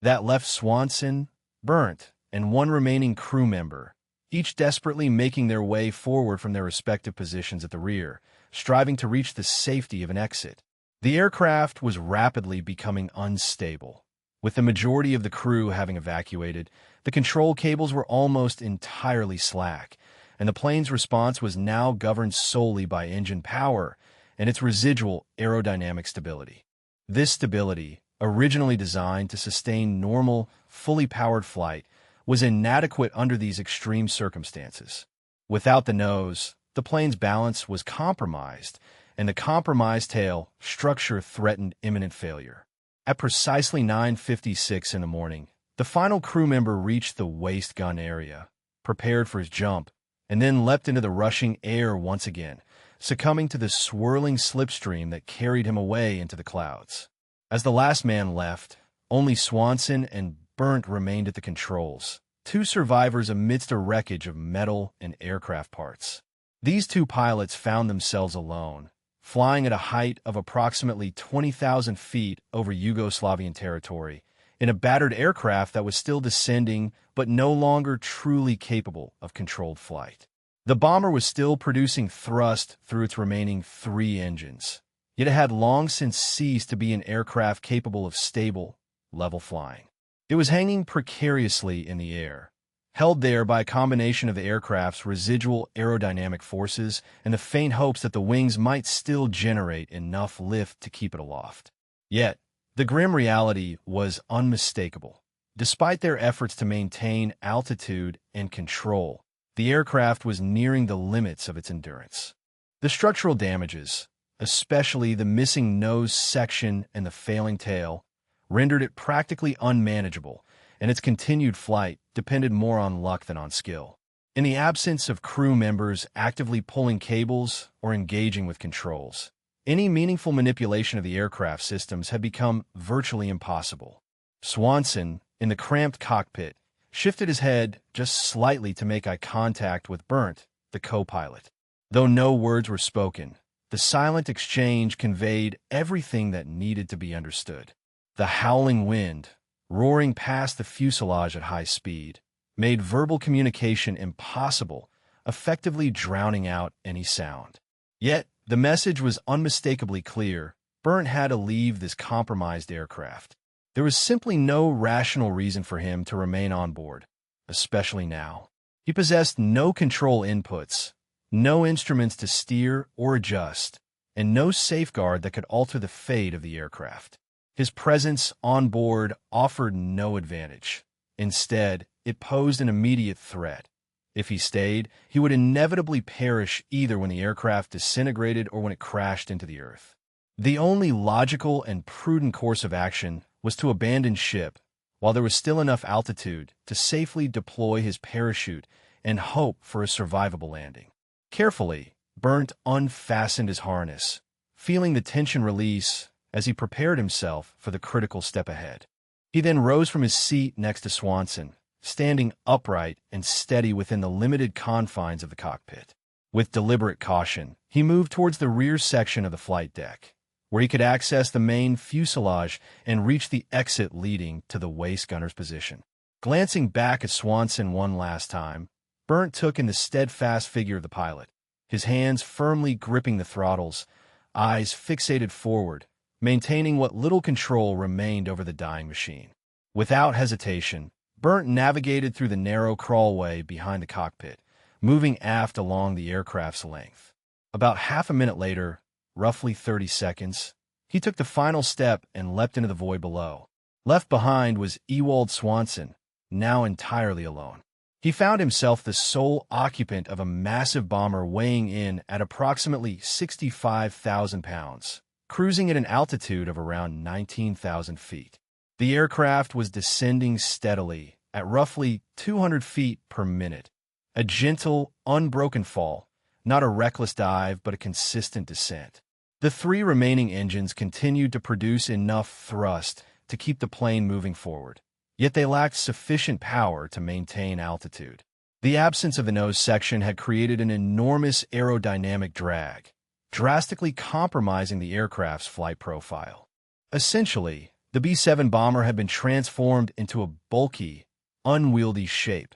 That left Swanson, Burnt, and 1 remaining crew member, each desperately making their way forward from their respective positions at the rear, striving to reach the safety of an exit. The aircraft was rapidly becoming unstable. With the majority of the crew having evacuated, the control cables were almost entirely slack, and the plane's response was now governed solely by engine power and its residual aerodynamic stability. This stability, originally designed to sustain normal, fully powered flight, was inadequate under these extreme circumstances. Without the nose, the plane's balance was compromised, and the compromised tail structure threatened imminent failure. At precisely 9:56 in the morning, the final crew member reached the waist gun area, prepared for his jump, and then leapt into the rushing air once again, succumbing to the swirling slipstream that carried him away into the clouds. As the last man left, only Swanson and Burnt remained at the controls, 2 survivors amidst a wreckage of metal and aircraft parts. These 2 pilots found themselves alone, flying at a height of approximately 20,000 feet over Yugoslavian territory, in a battered aircraft that was still descending but no longer truly capable of controlled flight. The bomber was still producing thrust through its remaining 3 engines, yet it had long since ceased to be an aircraft capable of stable, level flying. It was hanging precariously in the air, held there by a combination of the aircraft's residual aerodynamic forces and the faint hopes that the wings might still generate enough lift to keep it aloft. Yet, the grim reality was unmistakable. Despite their efforts to maintain altitude and control, the aircraft was nearing the limits of its endurance. The structural damages, especially the missing nose section and the failing tail, rendered it practically unmanageable, and its continued flight depended more on luck than on skill. In the absence of crew members actively pulling cables or engaging with controls, any meaningful manipulation of the aircraft systems had become virtually impossible. Swanson, in the cramped cockpit, shifted his head just slightly to make eye contact with Burnt, the co-pilot. Though no words were spoken, the silent exchange conveyed everything that needed to be understood. The howling wind, roaring past the fuselage at high speed, made verbal communication impossible, effectively drowning out any sound. Yet, the message was unmistakably clear. Burnt had to leave this compromised aircraft. There was simply no rational reason for him to remain on board, especially now. He possessed no control inputs, no instruments to steer or adjust, and no safeguard that could alter the fate of the aircraft. His presence on board offered no advantage. Instead, it posed an immediate threat. If he stayed, he would inevitably perish either when the aircraft disintegrated or when it crashed into the earth. The only logical and prudent course of action was to abandon ship while there was still enough altitude to safely deploy his parachute and hope for a survivable landing. Carefully, Burnt unfastened his harness, feeling the tension release as he prepared himself for the critical step ahead. He then rose from his seat next to Swanson, standing upright and steady within the limited confines of the cockpit. With deliberate caution, he moved towards the rear section of the flight deck, where he could access the main fuselage and reach the exit leading to the waist gunner's position. Glancing back at Swanson one last time, Burnt took in the steadfast figure of the pilot, his hands firmly gripping the throttles, eyes fixated forward, maintaining what little control remained over the dying machine. Without hesitation, Burnt navigated through the narrow crawlway behind the cockpit, moving aft along the aircraft's length. About half a minute later, roughly 30 seconds, he took the final step and leapt into the void below. Left behind was Ewald Swanson, now entirely alone. He found himself the sole occupant of a massive bomber weighing in at approximately 65,000 pounds, cruising at an altitude of around 19,000 feet. The aircraft was descending steadily at roughly 200 feet per minute, a gentle, unbroken fall, not a reckless dive but a consistent descent. The three remaining engines continued to produce enough thrust to keep the plane moving forward, yet they lacked sufficient power to maintain altitude. The absence of the nose section had created an enormous aerodynamic drag, drastically compromising the aircraft's flight profile. Essentially, the B-7 bomber had been transformed into a bulky, unwieldy shape,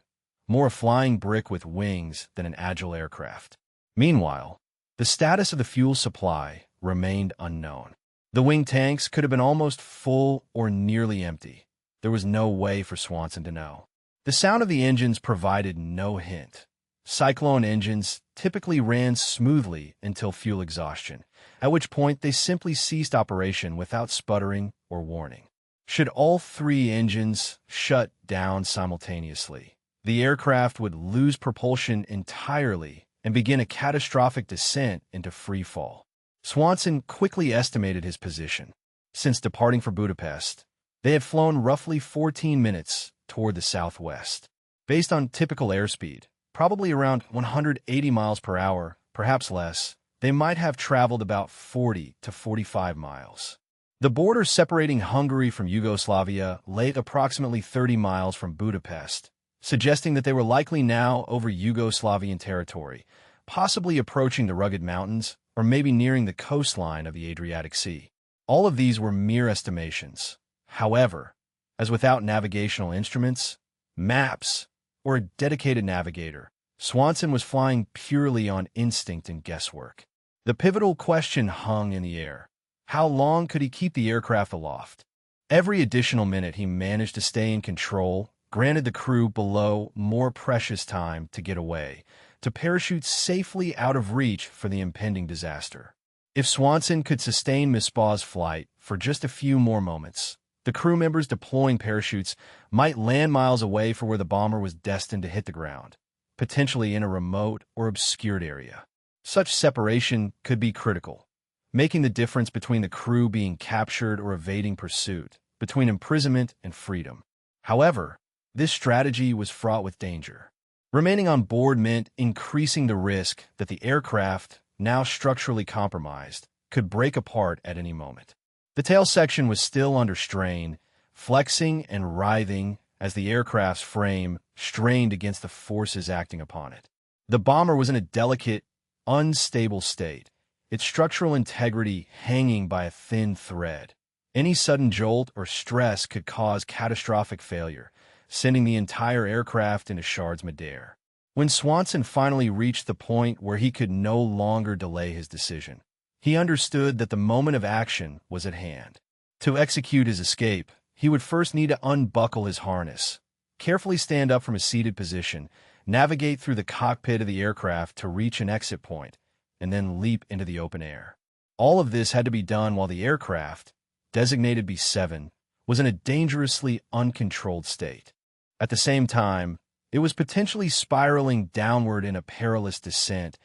more a flying brick with wings than an agile aircraft. Meanwhile, the status of the fuel supply remained unknown. The wing tanks could have been almost full or nearly empty. There was no way for Swanson to know. The sound of the engines provided no hint. Cyclone engines typically ran smoothly until fuel exhaustion, at which point they simply ceased operation without sputtering or warning. Should all three engines shut down simultaneously, the aircraft would lose propulsion entirely and begin a catastrophic descent into free fall. Swanson quickly estimated his position. Since departing for Budapest, they had flown roughly 14 minutes toward the southwest. Based on typical airspeed, probably around 180 miles per hour, perhaps less, they might have traveled about 40 to 45 miles. The border separating Hungary from Yugoslavia lay approximately 30 miles from Budapest, suggesting that they were likely now over Yugoslavian territory, possibly approaching the rugged mountains or maybe nearing the coastline of the Adriatic Sea. All of these were mere estimations. However, as without navigational instruments, maps, or a dedicated navigator, Swanson was flying purely on instinct and guesswork. The pivotal question hung in the air. How long could he keep the aircraft aloft? Every additional minute he managed to stay in control granted the crew below more precious time to get away, to parachute safely out of reach for the impending disaster. If Swanson could sustain Miss Spau's flight for just a few more moments, the crew members deploying parachutes might land miles away from where the bomber was destined to hit the ground, potentially in a remote or obscured area. Such separation could be critical, making the difference between the crew being captured or evading pursuit, between imprisonment and freedom. However, this strategy was fraught with danger. Remaining on board meant increasing the risk that the aircraft, now structurally compromised, could break apart at any moment. The tail section was still under strain, flexing and writhing as the aircraft's frame strained against the forces acting upon it. The bomber was in a delicate, unstable state, its structural integrity hanging by a thin thread. Any sudden jolt or stress could cause catastrophic failure, sending the entire aircraft into shards midair. When Swanson finally reached the point where he could no longer delay his decision, he understood that the moment of action was at hand. To execute his escape, he would first need to unbuckle his harness, carefully stand up from a seated position, navigate through the cockpit of the aircraft to reach an exit point, and then leap into the open air. All of this had to be done while the aircraft, designated B-7, was in a dangerously uncontrolled state. At the same time, it was potentially spiraling downward in a perilous descent,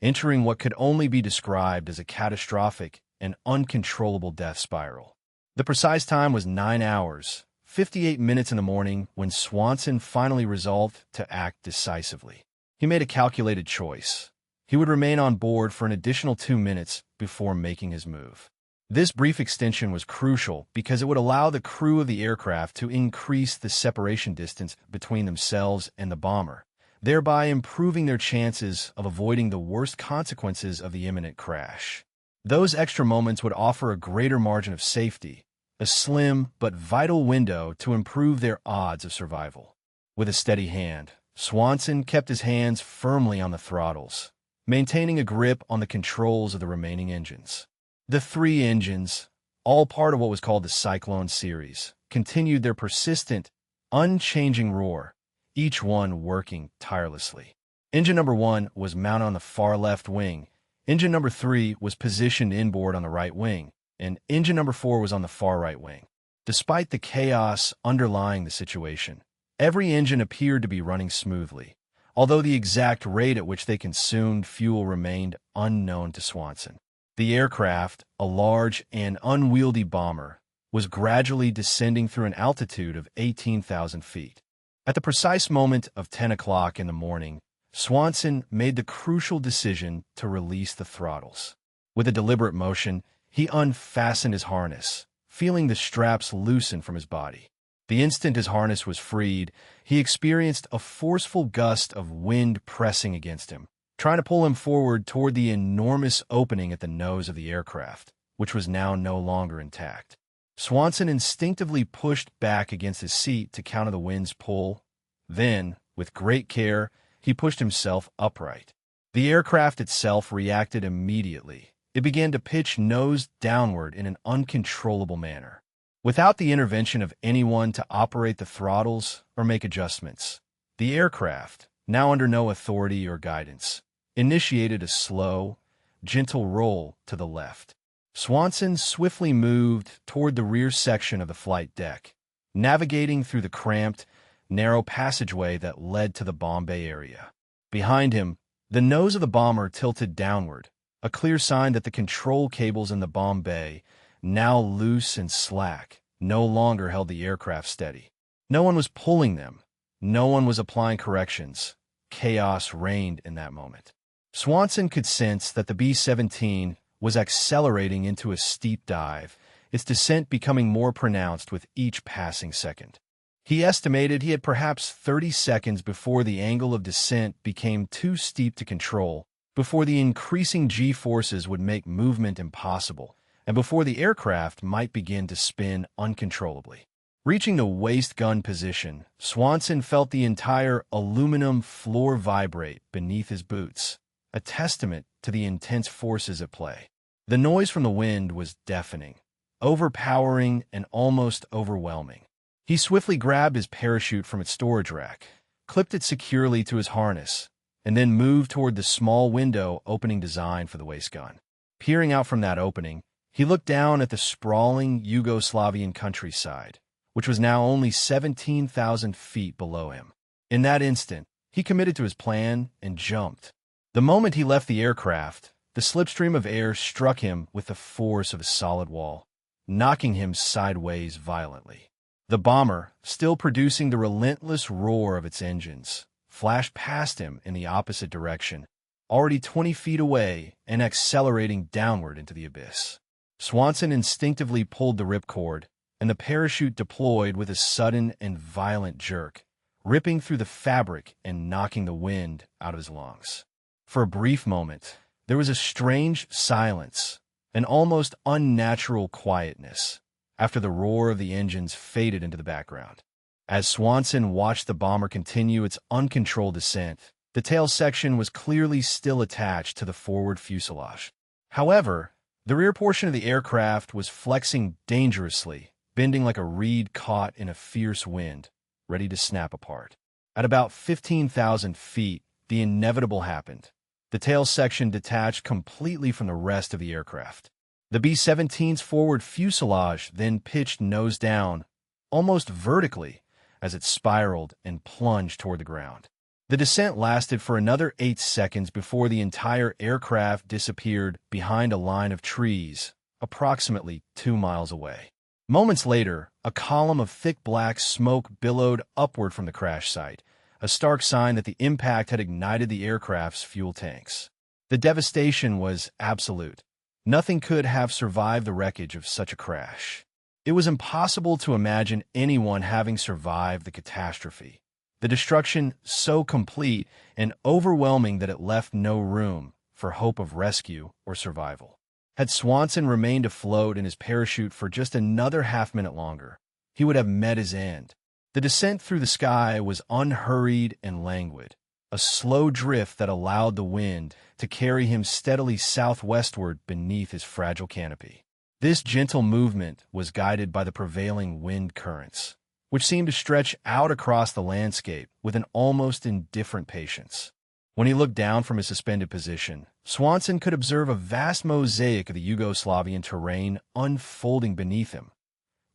entering what could only be described as a catastrophic an uncontrollable death spiral. The precise time was 9 hours, 58 minutes in the morning when Swanson finally resolved to act decisively. He made a calculated choice. He would remain on board for an additional 2 minutes before making his move. This brief extension was crucial because it would allow the crew of the aircraft to increase the separation distance between themselves and the bomber, thereby improving their chances of avoiding the worst consequences of the imminent crash. Those extra moments would offer a greater margin of safety, a slim but vital window to improve their odds of survival. With a steady hand, Swanson kept his hands firmly on the throttles, maintaining a grip on the controls of the remaining engines. The 3 engines, all part of what was called the Cyclone series, continued their persistent, unchanging roar, each one working tirelessly. Engine number 1 was mounted on the far left wing, engine number 3 was positioned inboard on the right wing, and engine number 4 was on the far right wing. Despite the chaos underlying the situation, every engine appeared to be running smoothly, although the exact rate at which they consumed fuel remained unknown to Swanson. The aircraft, a large and unwieldy bomber, was gradually descending through an altitude of 18,000 feet. At the precise moment of 10 o'clock in the morning, Swanson made the crucial decision to release the throttles. With a deliberate motion, he unfastened his harness, feeling the straps loosen from his body. The instant his harness was freed, he experienced a forceful gust of wind pressing against him, trying to pull him forward toward the enormous opening at the nose of the aircraft, which was now no longer intact. Swanson instinctively pushed back against his seat to counter the wind's pull. Then, with great care, he pushed himself upright. The aircraft itself reacted immediately. It began to pitch nose downward in an uncontrollable manner. Without the intervention of anyone to operate the throttles or make adjustments, the aircraft, now under no authority or guidance, initiated a slow, gentle roll to the left. Swanson swiftly moved toward the rear section of the flight deck, navigating through the cramped, narrow passageway that led to the bomb bay area. Behind him, the nose of the bomber tilted downward, a clear sign that the control cables in the bomb bay, now loose and slack, no longer held the aircraft steady. No one was pulling them. No one was applying corrections. Chaos reigned in that moment. Swanson could sense that the B-17 was accelerating into a steep dive, its descent becoming more pronounced with each passing second. He estimated he had perhaps 30 seconds before the angle of descent became too steep to control, before the increasing G-forces would make movement impossible, and before the aircraft might begin to spin uncontrollably. Reaching the waist gun position, Swanson felt the entire aluminum floor vibrate beneath his boots, a testament to the intense forces at play. The noise from the wind was deafening, overpowering, and almost overwhelming. He swiftly grabbed his parachute from its storage rack, clipped it securely to his harness, and then moved toward the small window opening designed for the waist gun. Peering out from that opening, he looked down at the sprawling Yugoslavian countryside, which was now only 17,000 feet below him. In that instant, he committed to his plan and jumped. The moment he left the aircraft, the slipstream of air struck him with the force of a solid wall, knocking him sideways violently. The bomber, still producing the relentless roar of its engines, flashed past him in the opposite direction, already 20 feet away and accelerating downward into the abyss. Swanson instinctively pulled the ripcord, and the parachute deployed with a sudden and violent jerk, ripping through the fabric and knocking the wind out of his lungs. For a brief moment, there was a strange silence, an almost unnatural quietness, after the roar of the engines faded into the background. As Swanson watched the bomber continue its uncontrolled descent, the tail section was clearly still attached to the forward fuselage. However, the rear portion of the aircraft was flexing dangerously, bending like a reed caught in a fierce wind, ready to snap apart. At about 15,000 feet, the inevitable happened. The tail section detached completely from the rest of the aircraft. The B-17's forward fuselage then pitched nose down, almost vertically, as it spiraled and plunged toward the ground. The descent lasted for another 8 seconds before the entire aircraft disappeared behind a line of trees, approximately 2 miles away. Moments later, a column of thick black smoke billowed upward from the crash site, a stark sign that the impact had ignited the aircraft's fuel tanks. The devastation was absolute. Nothing could have survived the wreckage of such a crash. It was impossible to imagine anyone having survived the catastrophe. The destruction so complete and overwhelming that it left no room for hope of rescue or survival. Had Swanson remained afloat in his parachute for just another half-minute longer, he would have met his end. The descent through the sky was unhurried and languid, a slow drift that allowed the wind to carry him steadily southwestward beneath his fragile canopy. This gentle movement was guided by the prevailing wind currents, which seemed to stretch out across the landscape with an almost indifferent patience. When he looked down from his suspended position, Swanson could observe a vast mosaic of the Yugoslavian terrain unfolding beneath him.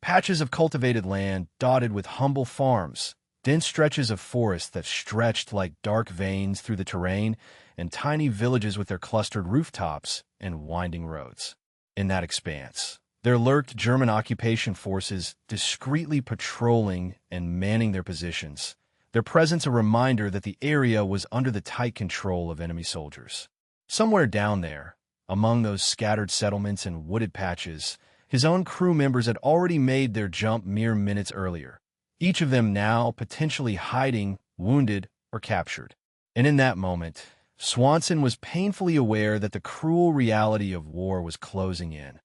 Patches of cultivated land dotted with humble farms, dense stretches of forest that stretched like dark veins through the terrain, and tiny villages with their clustered rooftops and winding roads. In that expanse, there lurked German occupation forces discreetly patrolling and manning their positions, their presence a reminder that the area was under the tight control of enemy soldiers. Somewhere down there, among those scattered settlements and wooded patches, his own crew members had already made their jump mere minutes earlier, each of them now potentially hiding, wounded, or captured. And in that moment, Swanson was painfully aware that the cruel reality of war was closing in,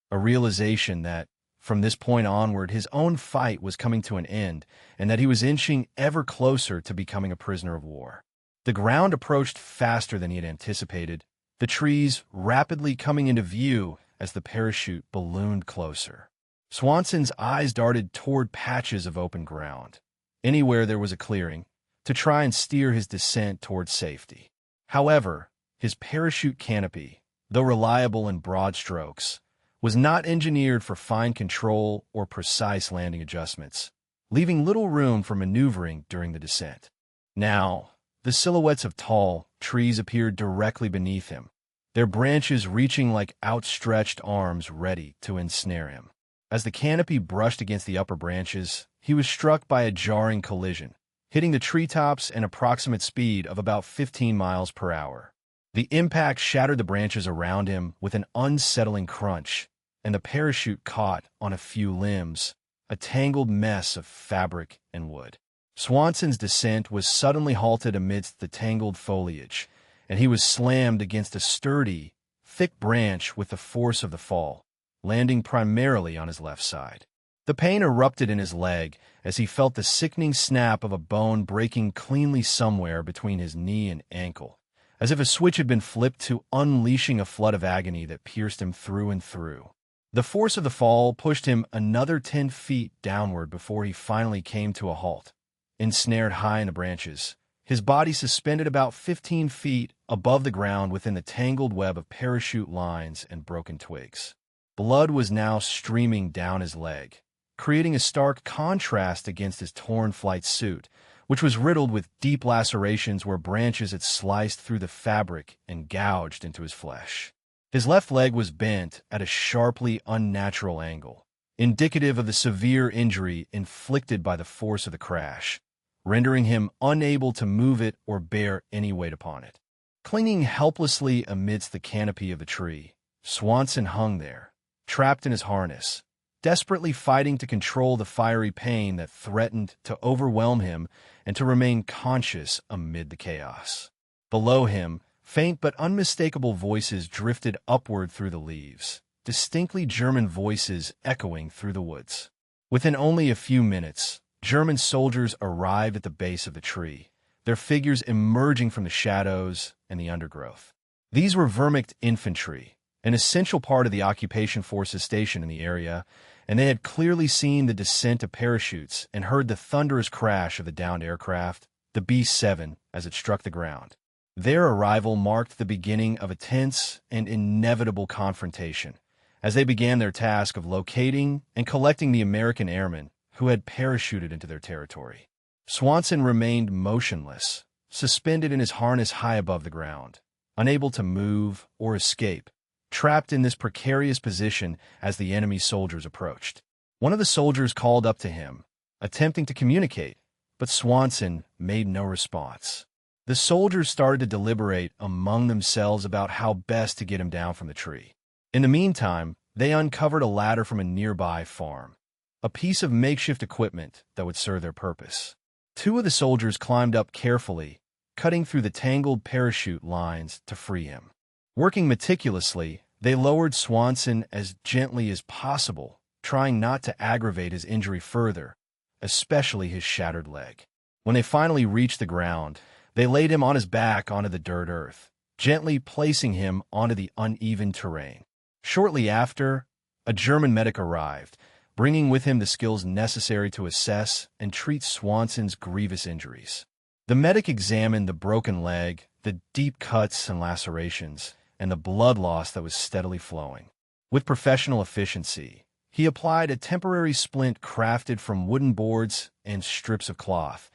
a realization that, from this point onward, his own fight was coming to an end, and that he was inching ever closer to becoming a prisoner of war. The ground approached faster than he had anticipated, the trees rapidly coming into view as the parachute ballooned closer. Swanson's eyes darted toward patches of open ground, anywhere there was a clearing, to try and steer his descent toward safety. However, his parachute canopy, though reliable in broad strokes, was not engineered for fine control or precise landing adjustments, leaving little room for maneuvering during the descent. Now, the silhouettes of tall trees appeared directly beneath him, their branches reaching like outstretched arms ready to ensnare him. As the canopy brushed against the upper branches, he was struck by a jarring collision, hitting the treetops at an approximate speed of about 15 miles per hour. The impact shattered the branches around him with an unsettling crunch, and the parachute caught on a few limbs, a tangled mess of fabric and wood. Swanson's descent was suddenly halted amidst the tangled foliage, and he was slammed against a sturdy, thick branch with the force of the fall, landing primarily on his left side. The pain erupted in his leg as he felt the sickening snap of a bone breaking cleanly somewhere between his knee and ankle, as if a switch had been flipped to unleashing a flood of agony that pierced him through and through. The force of the fall pushed him another 10 feet downward before he finally came to a halt, ensnared high in the branches, his body suspended about 15 feet above the ground within the tangled web of parachute lines and broken twigs. Blood was now streaming down his leg, creating a stark contrast against his torn flight suit, which was riddled with deep lacerations where branches had sliced through the fabric and gouged into his flesh. His left leg was bent at a sharply unnatural angle, indicative of the severe injury inflicted by the force of the crash, rendering him unable to move it or bear any weight upon it. Clinging helplessly amidst the canopy of the tree, Swanson hung there, trapped in his harness, desperately fighting to control the fiery pain that threatened to overwhelm him and to remain conscious amid the chaos. Below him, faint but unmistakable voices drifted upward through the leaves, distinctly German voices echoing through the woods. Within only a few minutes, German soldiers arrived at the base of the tree, their figures emerging from the shadows and the undergrowth. These were Wehrmacht infantry, an essential part of the occupation forces stationed in the area, and they had clearly seen the descent of parachutes and heard the thunderous crash of the downed aircraft, the B-17, as it struck the ground. Their arrival marked the beginning of a tense and inevitable confrontation, as they began their task of locating and collecting the American airmen who had parachuted into their territory. Swanson remained motionless, suspended in his harness high above the ground, unable to move or escape, trapped in this precarious position as the enemy soldiers approached. One of the soldiers called up to him, attempting to communicate, but Swanson made no response. The soldiers started to deliberate among themselves about how best to get him down from the tree. In the meantime, they uncovered a ladder from a nearby farm, a piece of makeshift equipment that would serve their purpose. Two of the soldiers climbed up carefully, cutting through the tangled parachute lines to free him. Working meticulously, they lowered Swanson as gently as possible, trying not to aggravate his injury further, especially his shattered leg. When they finally reached the ground, they laid him on his back onto the dirt earth, gently placing him onto the uneven terrain. Shortly after, a German medic arrived, bringing with him the skills necessary to assess and treat Swanson's grievous injuries. The medic examined the broken leg, the deep cuts and lacerations, and the blood loss that was steadily flowing. With professional efficiency, he applied a temporary splint crafted from wooden boards and strips of cloth,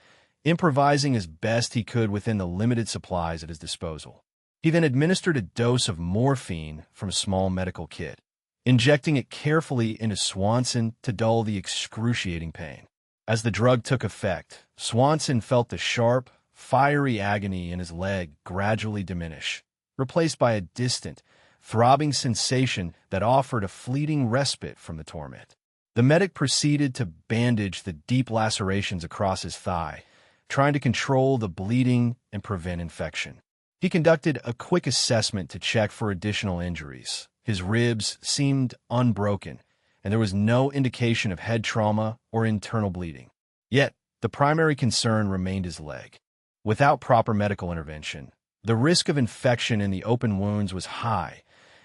improvising as best he could within the limited supplies at his disposal. He then administered a dose of morphine from a small medical kit, injecting it carefully into Swanson to dull the excruciating pain. As the drug took effect, Swanson felt the sharp, fiery agony in his leg gradually diminish, replaced by a distant, throbbing sensation that offered a fleeting respite from the torment. The medic proceeded to bandage the deep lacerations across his thigh, trying to control the bleeding and prevent infection. He conducted a quick assessment to check for additional injuries. His ribs seemed unbroken, and there was no indication of head trauma or internal bleeding. Yet, the primary concern remained his leg. Without proper medical intervention, the risk of infection in the open wounds was high,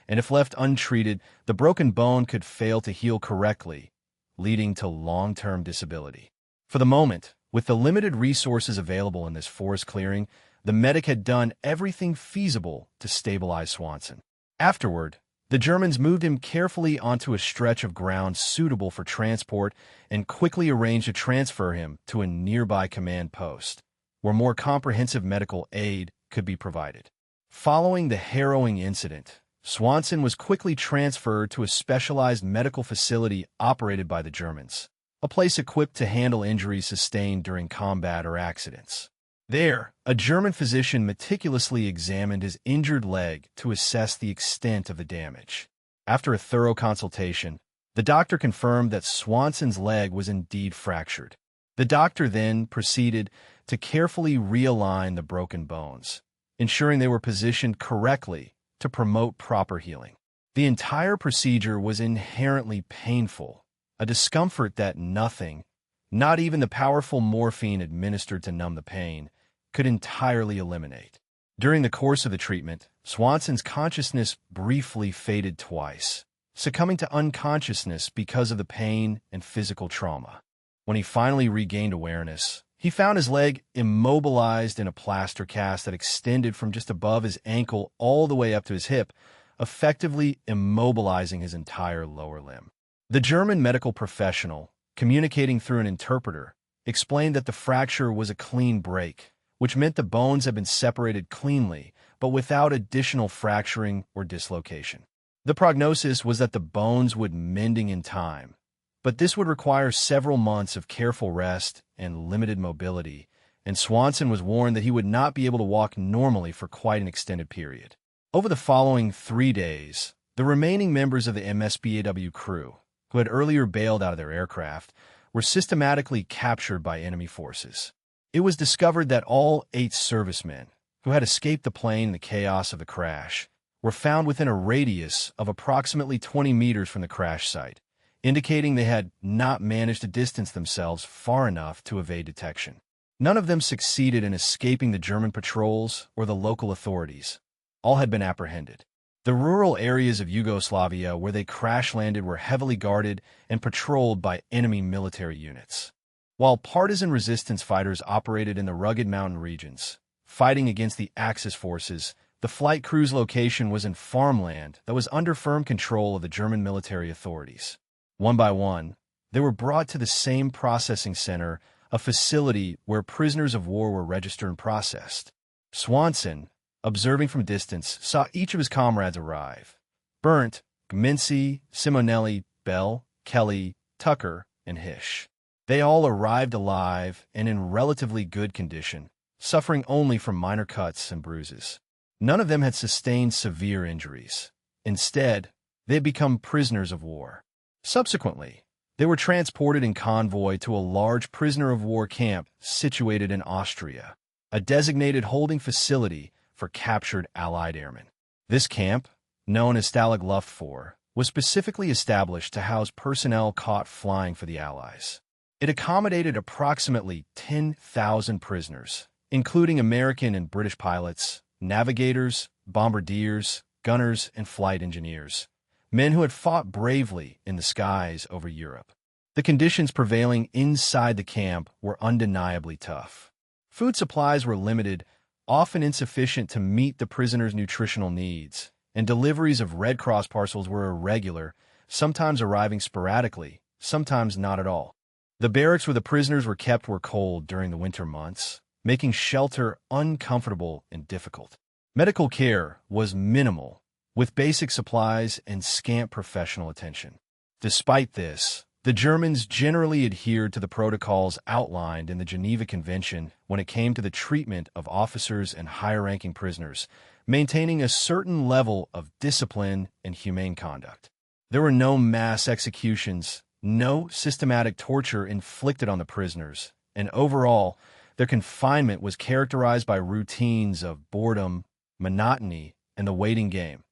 and if left untreated, the broken bone could fail to heal correctly, leading to long-term disability. For the moment, with the limited resources available in this forest clearing, the medic had done everything feasible to stabilize Swanson. Afterward, the Germans moved him carefully onto a stretch of ground suitable for transport and quickly arranged to transfer him to a nearby command post, where more comprehensive medical aid could be provided. Following the harrowing incident, Swanson was quickly transferred to a specialized medical facility operated by the Germans, a place equipped to handle injuries sustained during combat or accidents. There, a German physician meticulously examined his injured leg to assess the extent of the damage. After a thorough consultation, the doctor confirmed that Swanson's leg was indeed fractured. The doctor then proceeded to carefully realign the broken bones, ensuring they were positioned correctly to promote proper healing. The entire procedure was inherently painful, a discomfort that nothing, not even the powerful morphine administered to numb the pain, could entirely eliminate. During the course of the treatment, Swanson's consciousness briefly faded twice, succumbing to unconsciousness because of the pain and physical trauma. When he finally regained awareness, he found his leg immobilized in a plaster cast that extended from just above his ankle all the way up to his hip, effectively immobilizing his entire lower limb. The German medical professional, communicating through an interpreter, explained that the fracture was a clean break, which meant the bones had been separated cleanly, but without additional fracturing or dislocation. The prognosis was that the bones would mending in time, but this would require several months of careful rest and limited mobility, and Swanson was warned that he would not be able to walk normally for quite an extended period. Over the following 3 days, the remaining members of the MSBAW crew, who had earlier bailed out of their aircraft, were systematically captured by enemy forces. It was discovered that all 8 servicemen, who had escaped the plane in the chaos of the crash, were found within a radius of approximately 20 meters from the crash site, indicating they had not managed to distance themselves far enough to evade detection. None of them succeeded in escaping the German patrols or the local authorities. All had been apprehended. The rural areas of Yugoslavia where they crash-landed were heavily guarded and patrolled by enemy military units. While partisan resistance fighters operated in the rugged mountain regions, fighting against the Axis forces, the flight crew's location was in farmland that was under firm control of the German military authorities. One by one, they were brought to the same processing center, a facility where prisoners of war were registered and processed. Swanson, observing from distance, saw each of his comrades arrive, Burnt, Gmincy, Simonelli, Bell, Kelly, Tucker, and Hish. They all arrived alive and in relatively good condition, suffering only from minor cuts and bruises. None of them had sustained severe injuries. Instead, they had become prisoners of war. Subsequently, they were transported in convoy to a large prisoner-of-war camp situated in Austria, a designated holding facility for captured Allied airmen. This camp, known as Stalag Luft 4, was specifically established to house personnel caught flying for the Allies. It accommodated approximately 10,000 prisoners, including American and British pilots, navigators, bombardiers, gunners, and flight engineers, men who had fought bravely in the skies over Europe. The conditions prevailing inside the camp were undeniably tough. Food supplies were limited, often insufficient to meet the prisoners' nutritional needs, and deliveries of Red Cross parcels were irregular, sometimes arriving sporadically, sometimes not at all. The barracks where the prisoners were kept were cold during the winter months, making shelter uncomfortable and difficult. Medical care was minimal, with basic supplies and scant professional attention. Despite this, the Germans generally adhered to the protocols outlined in the Geneva Convention when it came to the treatment of officers and higher-ranking prisoners, maintaining a certain level of discipline and humane conduct. There were no mass executions, no systematic torture inflicted on the prisoners, and overall, their confinement was characterized by routines of boredom, monotony, and the waiting game,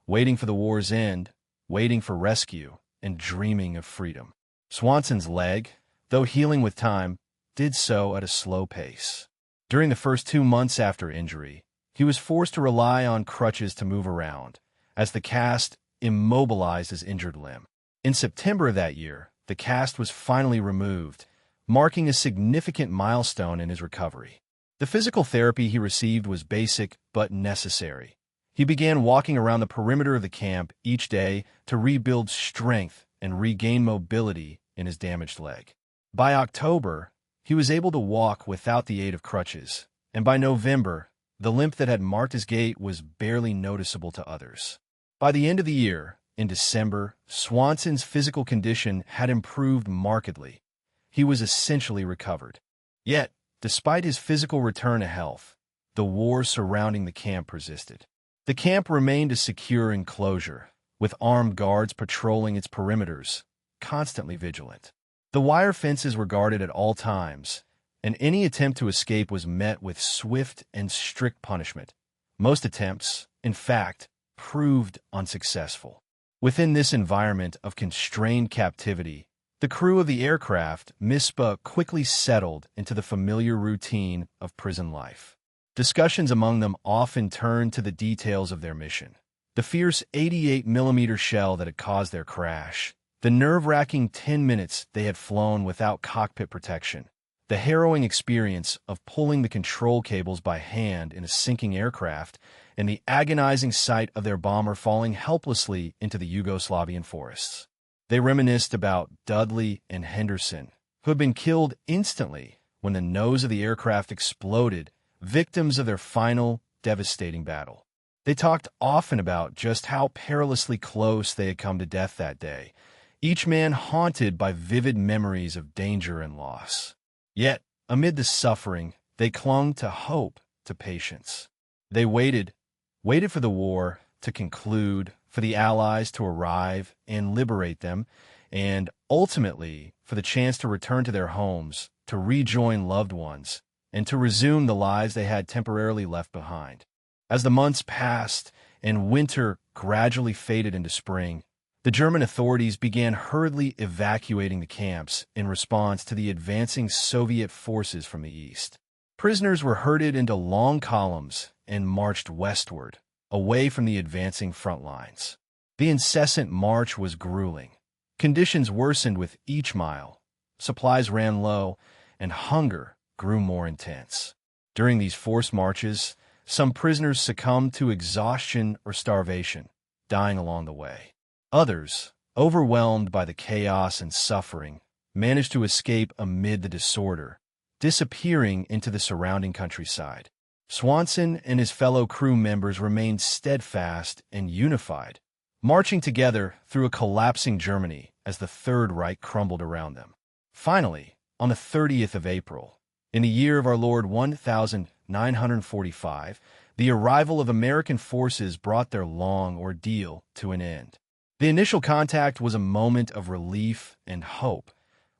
waiting for the war's end, waiting for rescue, and dreaming of freedom. Swanson's leg, though healing with time, did so at a slow pace. During the first 2 months after injury, he was forced to rely on crutches to move around, as the cast immobilized his injured limb. In September of that year, the cast was finally removed, marking a significant milestone in his recovery. The physical therapy he received was basic but necessary. He began walking around the perimeter of the camp each day to rebuild strength and regain mobility in his damaged leg. By October, he was able to walk without the aid of crutches, and by November, the limp that had marked his gait was barely noticeable to others. By the end of the year, in December, Swanson's physical condition had improved markedly. He was essentially recovered. Yet, despite his physical return to health, the war surrounding the camp persisted. The camp remained a secure enclosure, with armed guards patrolling its perimeters, constantly vigilant. The wire fences were guarded at all times, and any attempt to escape was met with swift and strict punishment. Most attempts, in fact, proved unsuccessful. Within this environment of constrained captivity, the crew of the aircraft Mispa quickly settled into the familiar routine of prison life. Discussions among them often turned to the details of their mission. The fierce 88mm shell that had caused their crash, the nerve-wracking 10 minutes they had flown without cockpit protection, the harrowing experience of pulling the control cables by hand in a sinking aircraft, and the agonizing sight of their bomber falling helplessly into the Yugoslavian forests. They reminisced about Dudley and Henderson, who had been killed instantly when the nose of the aircraft exploded, victims of their final, devastating battle. They talked often about just how perilously close they had come to death that day, each man haunted by vivid memories of danger and loss. Yet, amid the suffering, they clung to hope, to patience. They waited for the war to conclude, for the Allies to arrive and liberate them, and ultimately for the chance to return to their homes, to rejoin loved ones, and to resume the lives they had temporarily left behind. As the months passed and winter gradually faded into spring, the German authorities began hurriedly evacuating the camps in response to the advancing Soviet forces from the east. Prisoners were herded into long columns and marched westward, away from the advancing front lines. The incessant march was grueling. Conditions worsened with each mile. Supplies ran low, and hunger grew more intense. During these forced marches, some prisoners succumbed to exhaustion or starvation, dying along the way. Others, overwhelmed by the chaos and suffering, managed to escape amid the disorder, disappearing into the surrounding countryside. Swanson and his fellow crew members remained steadfast and unified, marching together through a collapsing Germany as the Third Reich crumbled around them. Finally, on the 30th of April, in the year of our Lord 1945, the arrival of American forces brought their long ordeal to an end. The initial contact was a moment of relief and hope,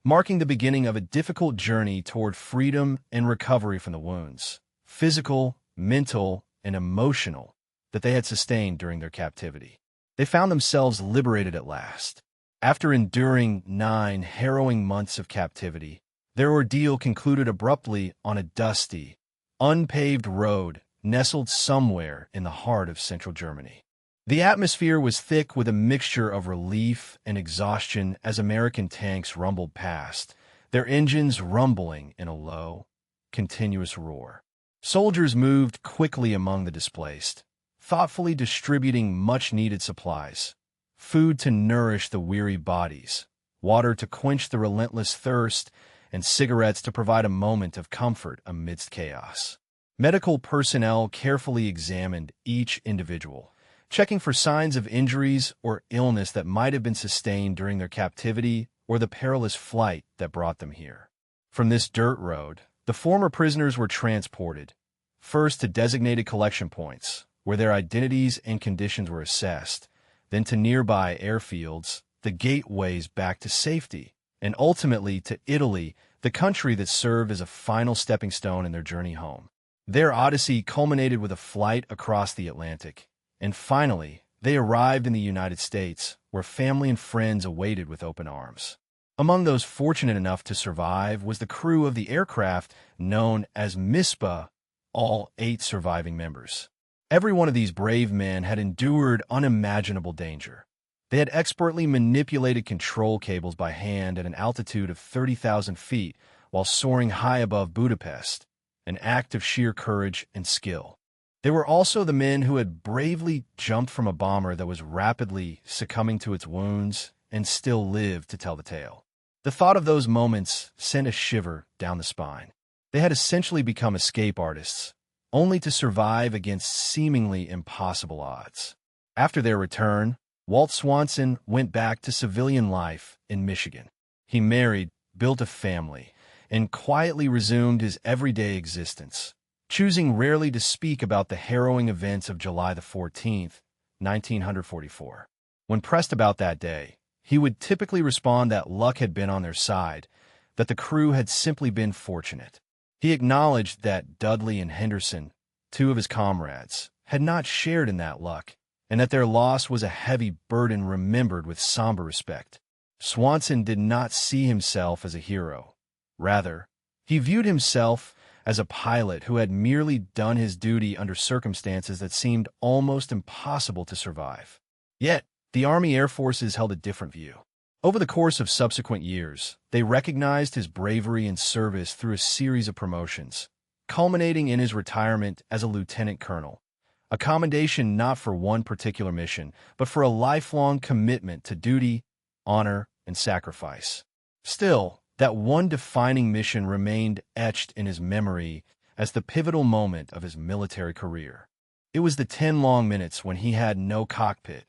marking the beginning of a difficult journey toward freedom and recovery from the wounds, physical, mental, and emotional, that they had sustained during their captivity. They found themselves liberated at last. After enduring 9 harrowing months of captivity, their ordeal concluded abruptly on a dusty, unpaved road nestled somewhere in the heart of central Germany. The atmosphere was thick with a mixture of relief and exhaustion as American tanks rumbled past, their engines rumbling in a low, continuous roar. Soldiers moved quickly among the displaced, thoughtfully distributing much-needed supplies, food to nourish the weary bodies, water to quench the relentless thirst, and cigarettes to provide a moment of comfort amidst chaos. Medical personnel carefully examined each individual, checking for signs of injuries or illness that might have been sustained during their captivity or the perilous flight that brought them here. From this dirt road, the former prisoners were transported, first to designated collection points, where their identities and conditions were assessed, then to nearby airfields, the gateways back to safety, and ultimately to Italy, the country that served as a final stepping stone in their journey home. Their odyssey culminated with a flight across the Atlantic, and finally, they arrived in the United States, where family and friends awaited with open arms. Among those fortunate enough to survive was the crew of the aircraft known as MISPA, all 8 surviving members. Every one of these brave men had endured unimaginable danger. They had expertly manipulated control cables by hand at an altitude of 30,000 feet while soaring high above Budapest, an act of sheer courage and skill. They were also the men who had bravely jumped from a bomber that was rapidly succumbing to its wounds and still lived to tell the tale. The thought of those moments sent a shiver down the spine. They had essentially become escape artists, only to survive against seemingly impossible odds. After their return, Walt Swanson went back to civilian life in Michigan. He married, built a family, and quietly resumed his everyday existence, choosing rarely to speak about the harrowing events of July 14th, 1944. When pressed about that day, he would typically respond that luck had been on their side, that the crew had simply been fortunate. He acknowledged that Dudley and Henderson, 2 of his comrades, had not shared in that luck, and that their loss was a heavy burden remembered with somber respect. Swanson did not see himself as a hero. Rather, he viewed himself as a pilot who had merely done his duty under circumstances that seemed almost impossible to survive. Yet, the Army Air Forces held a different view. Over the course of subsequent years, they recognized his bravery and service through a series of promotions, culminating in his retirement as a lieutenant colonel, a commendation not for one particular mission, but for a lifelong commitment to duty, honor, and sacrifice. Still, that one defining mission remained etched in his memory as the pivotal moment of his military career. It was the 10 long minutes when he had no cockpit,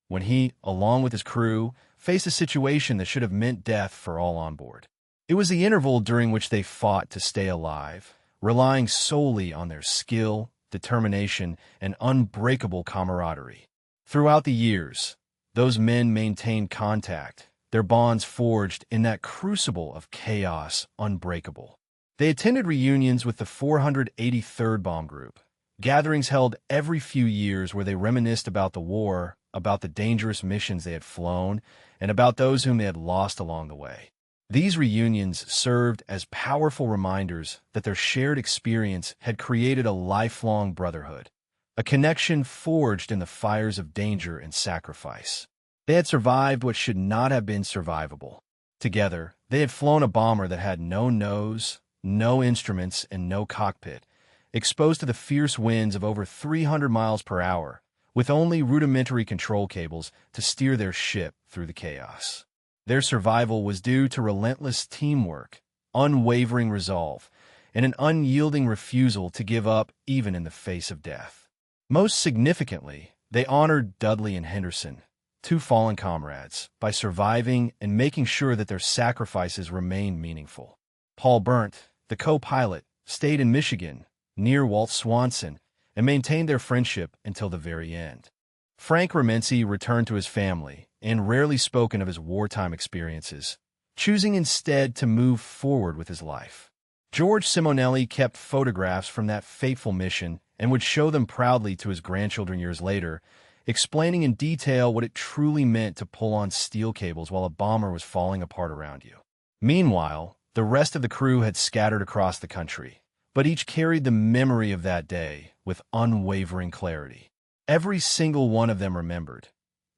when he, along with his crew, faced a situation that should have meant death for all on board. It was the interval during which they fought to stay alive, relying solely on their skill, determination, and unbreakable camaraderie. Throughout the years, those men maintained contact, their bonds forged in that crucible of chaos unbreakable. They attended reunions with the 483rd Bomb Group, gatherings held every few years where they reminisced about the war, about the dangerous missions they had flown, and about those whom they had lost along the way. These reunions served as powerful reminders that their shared experience had created a lifelong brotherhood, a connection forged in the fires of danger and sacrifice. They had survived what should not have been survivable. Together, they had flown a bomber that had no nose, no instruments, and no cockpit, exposed to the fierce winds of over 300 miles per hour, with only rudimentary control cables to steer their ship through the chaos. Their survival was due to relentless teamwork, unwavering resolve, and an unyielding refusal to give up even in the face of death. Most significantly, they honored Dudley and Henderson, two fallen comrades, by surviving and making sure that their sacrifices remained meaningful. Paul Berndt, the co-pilot, stayed in Michigan, near Walt Swanson, and maintained their friendship until the very end. Frank Ramensi returned to his family and rarely spoken of his wartime experiences, choosing instead to move forward with his life. George Simonelli kept photographs from that fateful mission and would show them proudly to his grandchildren years later, explaining in detail what it truly meant to pull on steel cables while a bomber was falling apart around you. Meanwhile, the rest of the crew had scattered across the country, but each carried the memory of that day with unwavering clarity. Every single one of them remembered,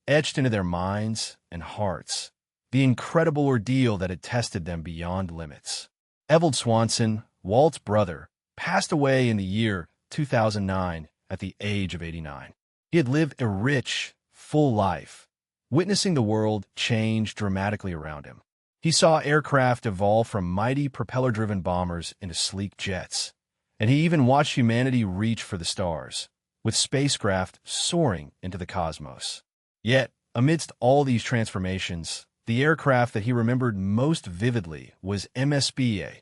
etched into their minds and hearts, the incredible ordeal that had tested them beyond limits. Ewald Swanson, Walt's brother, passed away in the year 2009 at the age of 89. He had lived a rich, full life, witnessing the world change dramatically around him. He saw aircraft evolve from mighty propeller-driven bombers into sleek jets, and he even watched humanity reach for the stars, with spacecraft soaring into the cosmos. Yet, amidst all these transformations, the aircraft that he remembered most vividly was MSBA,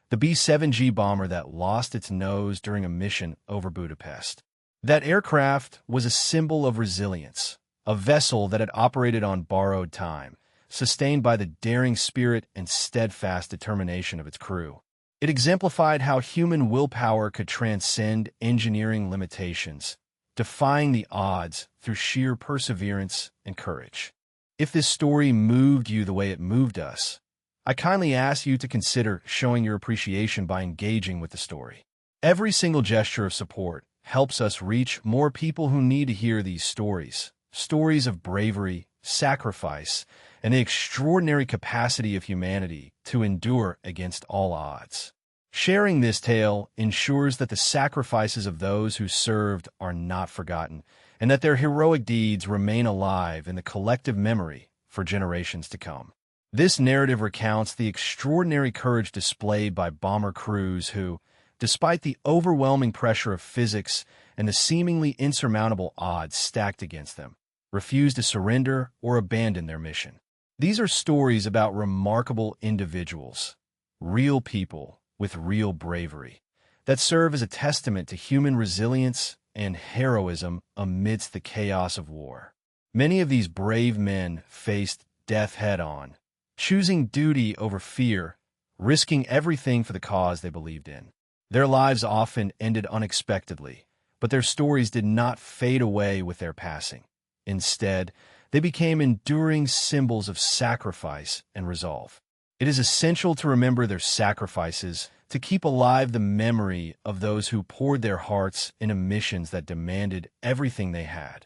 the B-17 bomber that lost its nose during a mission over Budapest. That aircraft was a symbol of resilience, a vessel that had operated on borrowed time, sustained by the daring spirit and steadfast determination of its crew. It exemplified how human willpower could transcend engineering limitations, defying the odds through sheer perseverance and courage. If this story moved you the way it moved us, I kindly ask you to consider showing your appreciation by engaging with the story. Every single gesture of support helps us reach more people who need to hear these stories, stories of bravery, sacrifice, and the extraordinary capacity of humanity to endure against all odds. Sharing this tale ensures that the sacrifices of those who served are not forgotten, and that their heroic deeds remain alive in the collective memory for generations to come. This narrative recounts the extraordinary courage displayed by bomber crews who, despite the overwhelming pressure of physics and the seemingly insurmountable odds stacked against them, refused to surrender or abandon their mission. These are stories about remarkable individuals, real people with real bravery, that serve as a testament to human resilience and heroism amidst the chaos of war. Many of these brave men faced death head-on, choosing duty over fear, risking everything for the cause they believed in. Their lives often ended unexpectedly, but their stories did not fade away with their passing. Instead, they became enduring symbols of sacrifice and resolve. It is essential to remember their sacrifices to keep alive the memory of those who poured their hearts into missions that demanded everything they had,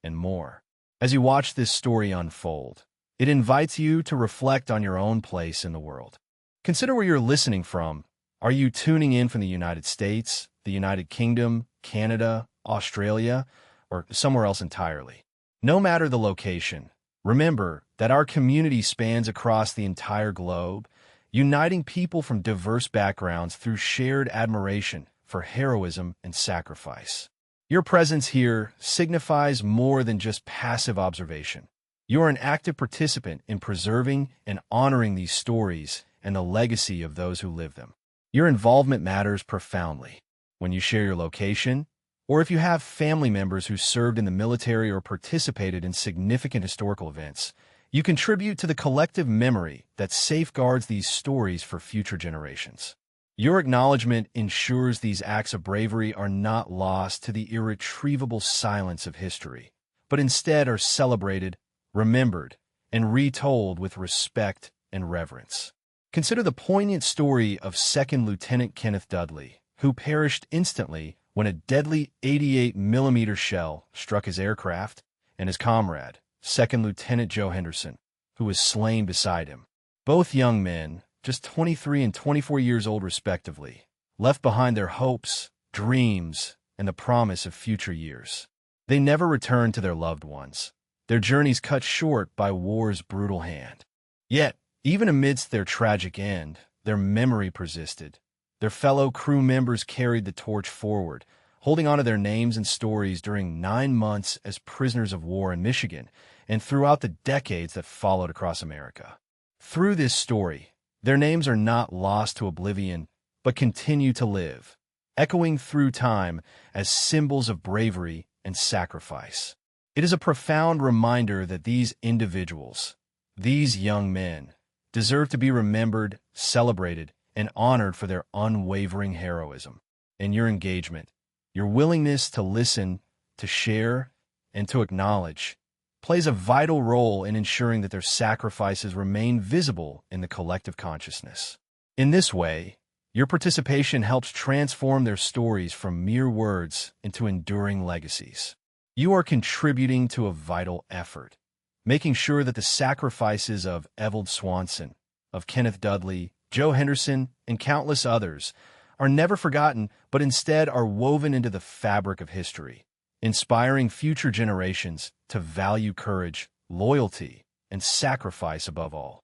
and more. As you watch this story unfold, it invites you to reflect on your own place in the world. Consider where you're listening from. Are you tuning in from the United States, the United Kingdom, Canada, Australia, or somewhere else entirely? No matter the location, remember that our community spans across the entire globe, uniting people from diverse backgrounds through shared admiration for heroism and sacrifice. Your presence here signifies more than just passive observation. You are an active participant in preserving and honoring these stories and the legacy of those who live them. Your involvement matters profoundly. When you share your location, or if you have family members who served in the military or participated in significant historical events, you contribute to the collective memory that safeguards these stories for future generations. Your acknowledgement ensures these acts of bravery are not lost to the irretrievable silence of history, but instead are celebrated, remembered, and retold with respect and reverence. Consider the poignant story of 2nd Lieutenant Kenneth Dudley, who perished instantly when a deadly 88mm shell struck his aircraft, and his comrade, 2nd Lieutenant Joe Henderson, who was slain beside him. Both young men, just 23 and 24 years old respectively, left behind their hopes, dreams, and the promise of future years. They never returned to their loved ones, their journeys cut short by war's brutal hand. Yet, even amidst their tragic end, their memory persisted. Their fellow crew members carried the torch forward, holding on to their names and stories during 9 months as prisoners of war in Michigan and throughout the decades that followed across America. Through this story, their names are not lost to oblivion, but continue to live, echoing through time as symbols of bravery and sacrifice. It is a profound reminder that these individuals, these young men, deserve to be remembered, celebrated, and honored for their unwavering heroism. And your engagement, your willingness to listen, to share, and to acknowledge, plays a vital role in ensuring that their sacrifices remain visible in the collective consciousness. In this way, your participation helps transform their stories from mere words into enduring legacies. You are contributing to a vital effort, making sure that the sacrifices of Ewald Swanson, of Kenneth Dudley, Joe Henderson, and countless others are never forgotten, but instead are woven into the fabric of history, inspiring future generations to value courage, loyalty, and sacrifice above all.